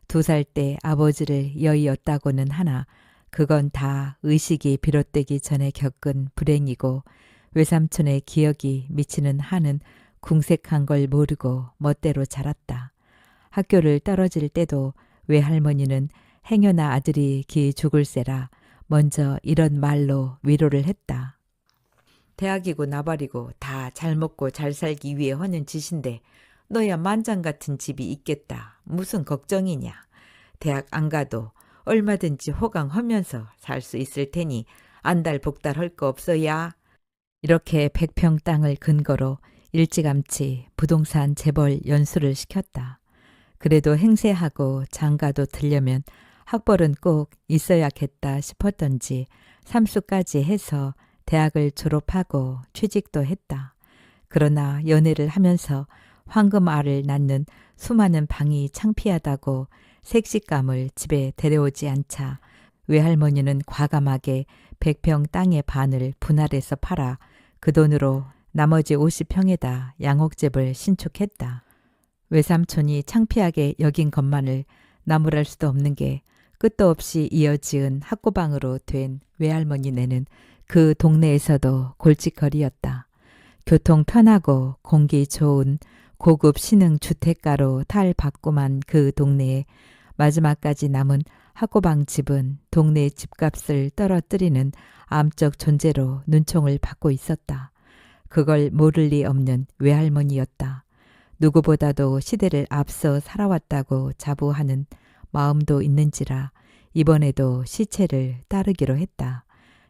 2살 때 아버지를 여의었다고는 하나 그건 다 의식이 비롯되기 전에 겪은 불행이고 외삼촌의 기억이 미치는 한은 궁색한 걸 모르고 멋대로 자랐다. 학교를 떨어질 때도 외할머니는 행여나 아들이 기 죽을세라 먼저 이런 말로 위로를 했다. 대학이고 나발이고 다 잘 먹고 잘 살기 위해 하는 짓인데 너야 만장 같은 집이 있겠다. 무슨 걱정이냐. 대학 안 가도 얼마든지 호강하면서 살 수 있을 테니 안달복달 할 거 없어야. 이렇게 100평 땅을 근거로 일찌감치 부동산 재벌 연수를 시켰다. 그래도 행세하고 장가도 들려면 학벌은 꼭 있어야겠다 싶었던지 삼수까지 해서 대학을 졸업하고 취직도 했다. 그러나 연애를 하면서 황금알을 낳는 수많은 방이 창피하다고 색식감을 집에 데려오지 않자 외할머니는 과감하게 100평 땅의 반을 분할해서 팔아 그 돈으로 나머지 50평에다 양옥집을 신축했다. 외삼촌이 창피하게 여긴 것만을 나무랄 수도 없는 게 끝도 없이 이어지은 학고방으로 된 외할머니네는 그 동네에서도 골칫거리였다. 교통 편하고 공기 좋은 고급 신흥 주택가로 탈바꿈한 그 동네에 마지막까지 남은 학고방 집은 동네 집값을 떨어뜨리는 암적 존재로 눈총을 받고 있었다. 그걸 모를 리 없는 외할머니였다. 누구보다도 시대를 앞서 살아왔다고 자부하는 마음도 있는지라 이번에도 시체를 따르기로 했다.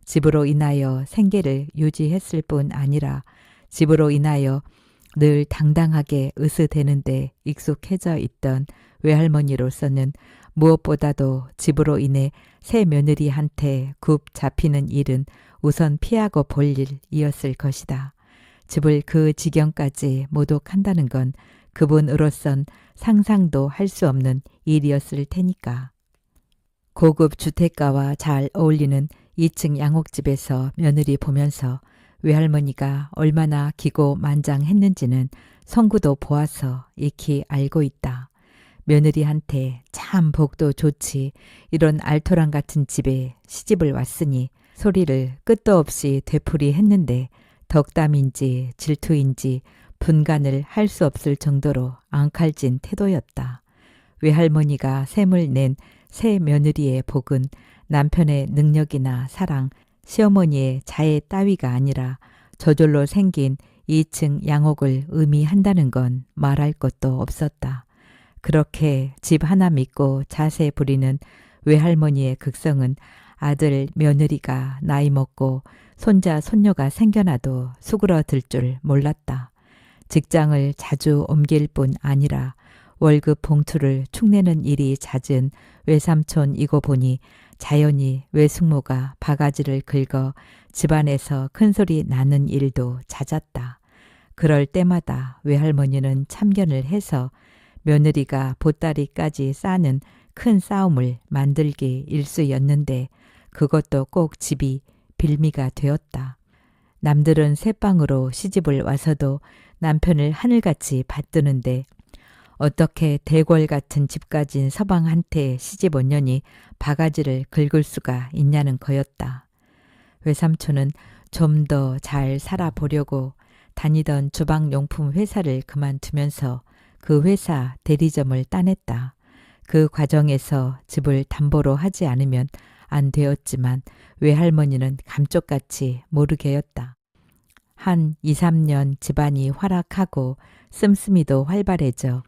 집으로 인하여 생계를 유지했을 뿐 아니라 집으로 인하여 늘 당당하게 으스대는데 익숙해져 있던 외할머니로서는 무엇보다도 집으로 인해 새 며느리한테 굽 잡히는 일은 우선 피하고 볼 일이었을 것이다. 집을 그 지경까지 모독한다는 건 그분으로선 상상도 할 수 없는 일이었을 테니까. 고급 주택가와 잘 어울리는 2층 양옥집에서 며느리 보면서 외할머니가 얼마나 기고만장했는지는 성구도 보아서 익히 알고 있다. 며느리한테 참 복도 좋지 이런 알토란 같은 집에 시집을 왔으니 소리를 끝도 없이 되풀이했는데 덕담인지 질투인지 분간을 할 수 없을 정도로 앙칼진 태도였다. 외할머니가 셈을 낸 새 며느리의 복은 남편의 능력이나 사랑, 시어머니의 자애 따위가 아니라 저절로 생긴 2층 양옥을 의미한다는 건 말할 것도 없었다. 그렇게 집 하나 믿고 자세 부리는 외할머니의 극성은 아들, 며느리가 나이 먹고 손자, 손녀가 생겨나도 수그러들 줄 몰랐다. 직장을 자주 옮길 뿐 아니라 월급 봉투를 축내는 일이 잦은 외삼촌이고 보니 자연히 외숙모가 바가지를 긁어 집안에서 큰소리 나는 일도 잦았다. 그럴 때마다 외할머니는 참견을 해서 며느리가 보따리까지 싸는 큰 싸움을 만들기 일쑤였는데 그것도 꼭 집이 빌미가 되었다. 남들은 새방으로 시집을 와서도 남편을 하늘같이 받드는데 어떻게 대궐 같은 집 가진 서방한테 시집 온 년이 바가지를 긁을 수가 있냐는 거였다. 외삼촌은 좀 더 잘 살아보려고 다니던 주방용품 회사를 그만두면서 그 회사 대리점을 따냈다. 그 과정에서 집을 담보로 하지 않으면 안 되었지만 외할머니는 감쪽같이 모르게였다. 한 2, 3년 집안이 활락하고 씀씀이도 활발해져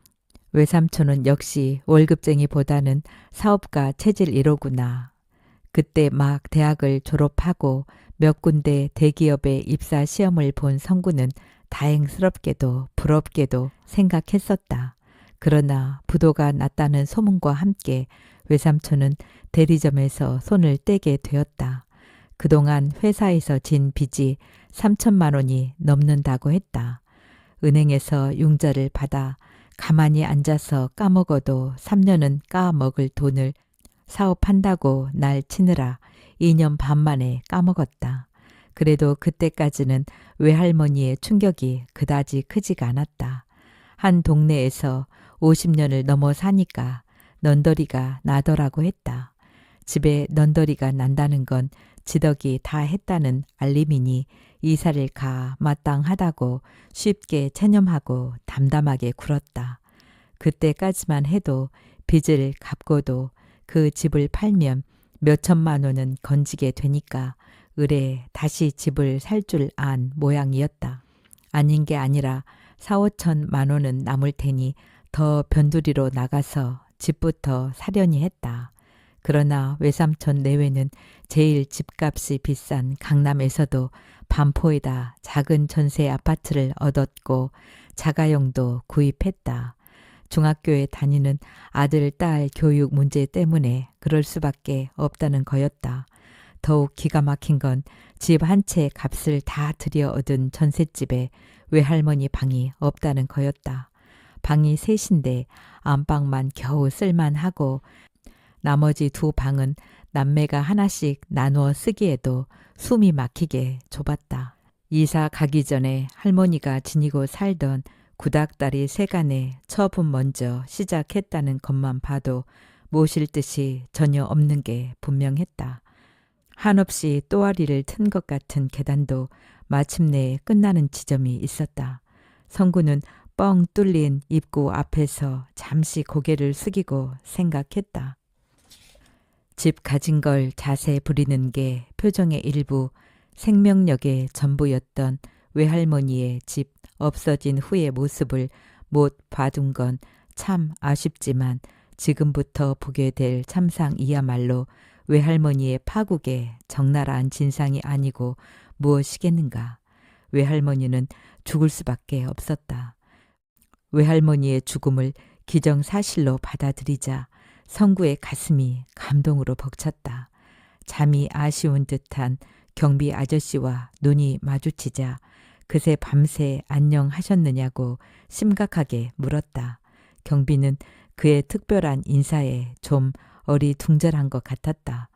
외삼촌은 역시 월급쟁이보다는 사업가 체질 1호구나. 그때 막 대학을 졸업하고 몇 군데 대기업에 입사 시험을 본 성구는 다행스럽게도 부럽게도 생각했었다. 그러나 부도가 났다는 소문과 함께 외삼촌은 대리점에서 손을 떼게 되었다. 그동안 회사에서 진 빚이 3천만 원이 넘는다고 했다. 은행에서 융자를 받아 가만히 앉아서 까먹어도 3년은 까먹을 돈을 사업한다고 날 치느라 2년 반 만에 까먹었다. 그래도 그때까지는 외할머니의 충격이 그다지 크지가 않았다. 한 동네에서 50년을 넘어 사니까 넌더리가 나더라고 했다. 집에 넌더리가 난다는 건 지덕이 다 했다는 알림이니 이사를 가 마땅하다고 쉽게 체념하고 담담하게 굴었다. 그때까지만 해도 빚을 갚고도 그 집을 팔면 몇 천만 원은 건지게 되니까 의뢰 다시 집을 살 줄 안 모양이었다. 아닌 게 아니라 4, 5천만 원은 남을 테니 더 변두리로 나가서 집부터 사려니 했다. 그러나 외삼촌 내외는 제일 집값이 비싼 강남에서도 반포에다 작은 전세 아파트를 얻었고 자가용도 구입했다. 중학교에 다니는 아들, 딸 교육 문제 때문에 그럴 수밖에 없다는 거였다. 더욱 기가 막힌 건 집 한 채 값을 다 들여 얻은 전셋집에 외할머니 방이 없다는 거였다. 방이 셋인데 안방만 겨우 쓸만하고 나머지 두 방은 남매가 하나씩 나누어 쓰기에도 숨이 막히게 좁았다. 이사 가기 전에 할머니가 지니고 살던 구닥다리 세간에 처분 먼저 시작했다는 것만 봐도 모실 뜻이 전혀 없는 게 분명했다. 한없이 또아리를 튼 것 같은 계단도 마침내 끝나는 지점이 있었다. 성구는 뻥 뚫린 입구 앞에서 잠시 고개를 숙이고 생각했다. 집 가진 걸 자세 부리는 게 표정의 일부, 생명력의 전부였던 외할머니의 집 없어진 후의 모습을 못 봐둔 건 참 아쉽지만 지금부터 보게 될 참상이야말로 외할머니의 파국의 적나라한 진상이 아니고 무엇이겠는가. 외할머니는 죽을 수밖에 없었다. 외할머니의 죽음을 기정사실로 받아들이자 성구의 가슴이 감동으로 벅찼다. 잠이 아쉬운 듯한 경비 아저씨와 눈이 마주치자 그새 밤새 안녕하셨느냐고 심각하게 물었다. 경비는 그의 특별한 인사에 좀 어리둥절한 것 같았다.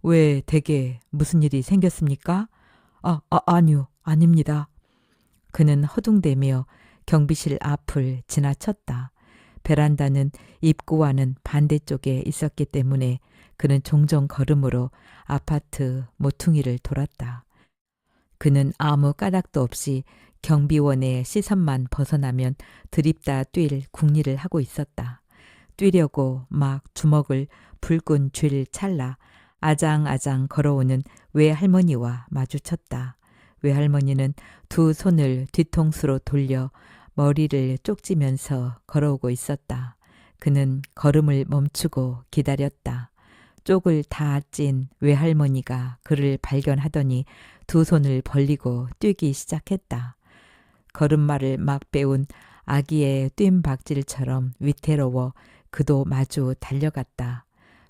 왜 댁에 무슨 일이 생겼습니까? 아니요, 아닙니다. 그는 허둥대며 경비실 앞을 지나쳤다. 베란다는 입구와는 반대쪽에 있었기 때문에 그는 종종 걸음으로 아파트 모퉁이를 돌았다. 그는 아무 까닭도 없이 경비원의 시선만 벗어나면 드립다 뛸 궁리를 하고 있었다. 뛰려고 막 주먹을 불끈 쥘 찰나 아장아장 걸어오는 외할머니와 마주쳤다. 외할머니는 두 손을 뒤통수로 돌려 머리를 쪽지면서 걸어오고 있었다. 그는 걸음을 멈추고 기다렸다. 쪽을 다 찐 외할머니가 그를 발견하더니 두 손을 벌리고 뛰기 시작했다. 걸음마를 막 배운 아기의 뜀박질처럼 위태로워 그도 마주 달려갔다.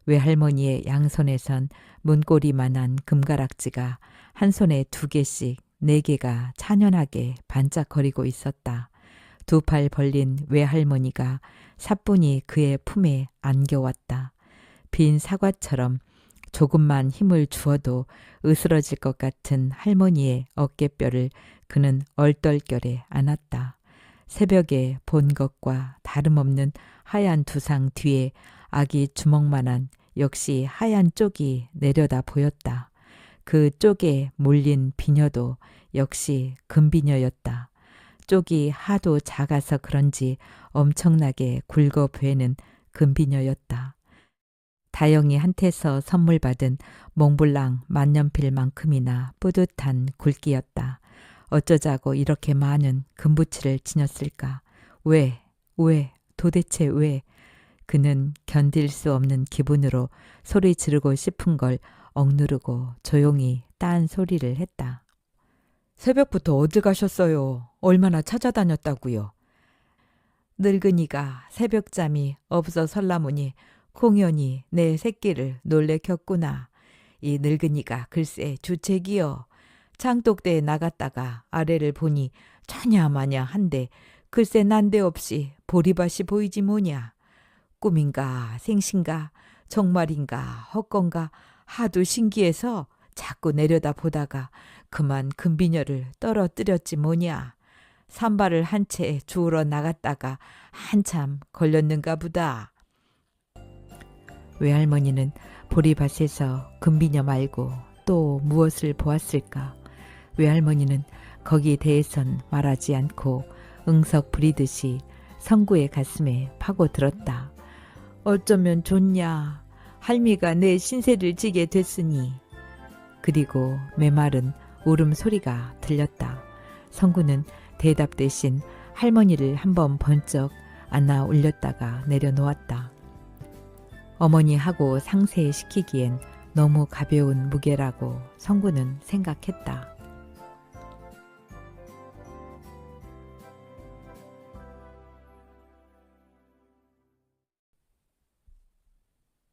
외할머니의 양손에선 문고리만한 금가락지가 한 손에 2개씩 4개가 찬연하게 반짝거리고 있었다. 두 팔 벌린 외할머니가 사뿐히 그의 품에 안겨왔다. 빈 사과처럼 조금만 힘을 주어도 으스러질 것 같은 할머니의 어깨뼈를 그는 얼떨결에 안았다. 새벽에 본 것과 다름없는 하얀 두상 뒤에 아기 주먹만한 역시 하얀 쪽이 내려다 보였다. 그 쪽에 몰린 비녀도 역시 금비녀였다. 쪽이 하도 작아서 그런지 엄청나게 굵어 보이는 금비녀였다. 다영이한테서 선물 받은 몽블랑 만년필만큼이나 뿌듯한 굵기였다. 어쩌자고 이렇게 많은 금부치를 지녔을까? 왜? 도대체 왜? 그는 견딜 수 없는 기분으로 소리 지르고 싶은 걸 억누르고 조용히 딴 소리를 했다. 새벽부터 어딜 가셨어요? 얼마나 찾아다녔다고요? 늙은이가 새벽잠이 없어 설라무니 공연히 내 새끼를 놀래켰구나. 이 늙은이가 글쎄 주책이여. 장독대에 나갔다가 아래를 보니 처냐마냐 한데 글쎄 난데없이 보리밭이 보이지 뭐냐. 꿈인가 생신가 정말인가 헛건가 하도 신기해서 자꾸 내려다 보다가 그만 금비녀를 떨어뜨렸지 뭐냐. 산발을 한 채 주우러 나갔다가 한참 걸렸는가 보다. 외할머니는 보리밭에서 금비녀 말고 또 무엇을 보았을까? 외할머니는 거기에 대해선 말하지 않고 응석 부리듯이 성구의 가슴에 파고들었다. 어쩌면 좋냐. 할미가 내 신세를 지게 됐으니. 그리고 메마른 울음소리가 들렸다. 성구는 대답 대신 할머니를 한번 번쩍 안아 올렸다가 내려놓았다. 어머니하고 상쇄시키기엔 너무 가벼운 무게라고 성구는 생각했다.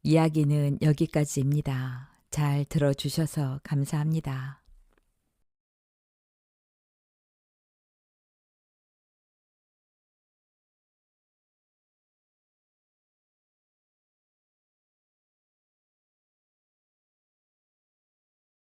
이야기는 여기까지입니다. 잘 들어주셔서 감사합니다.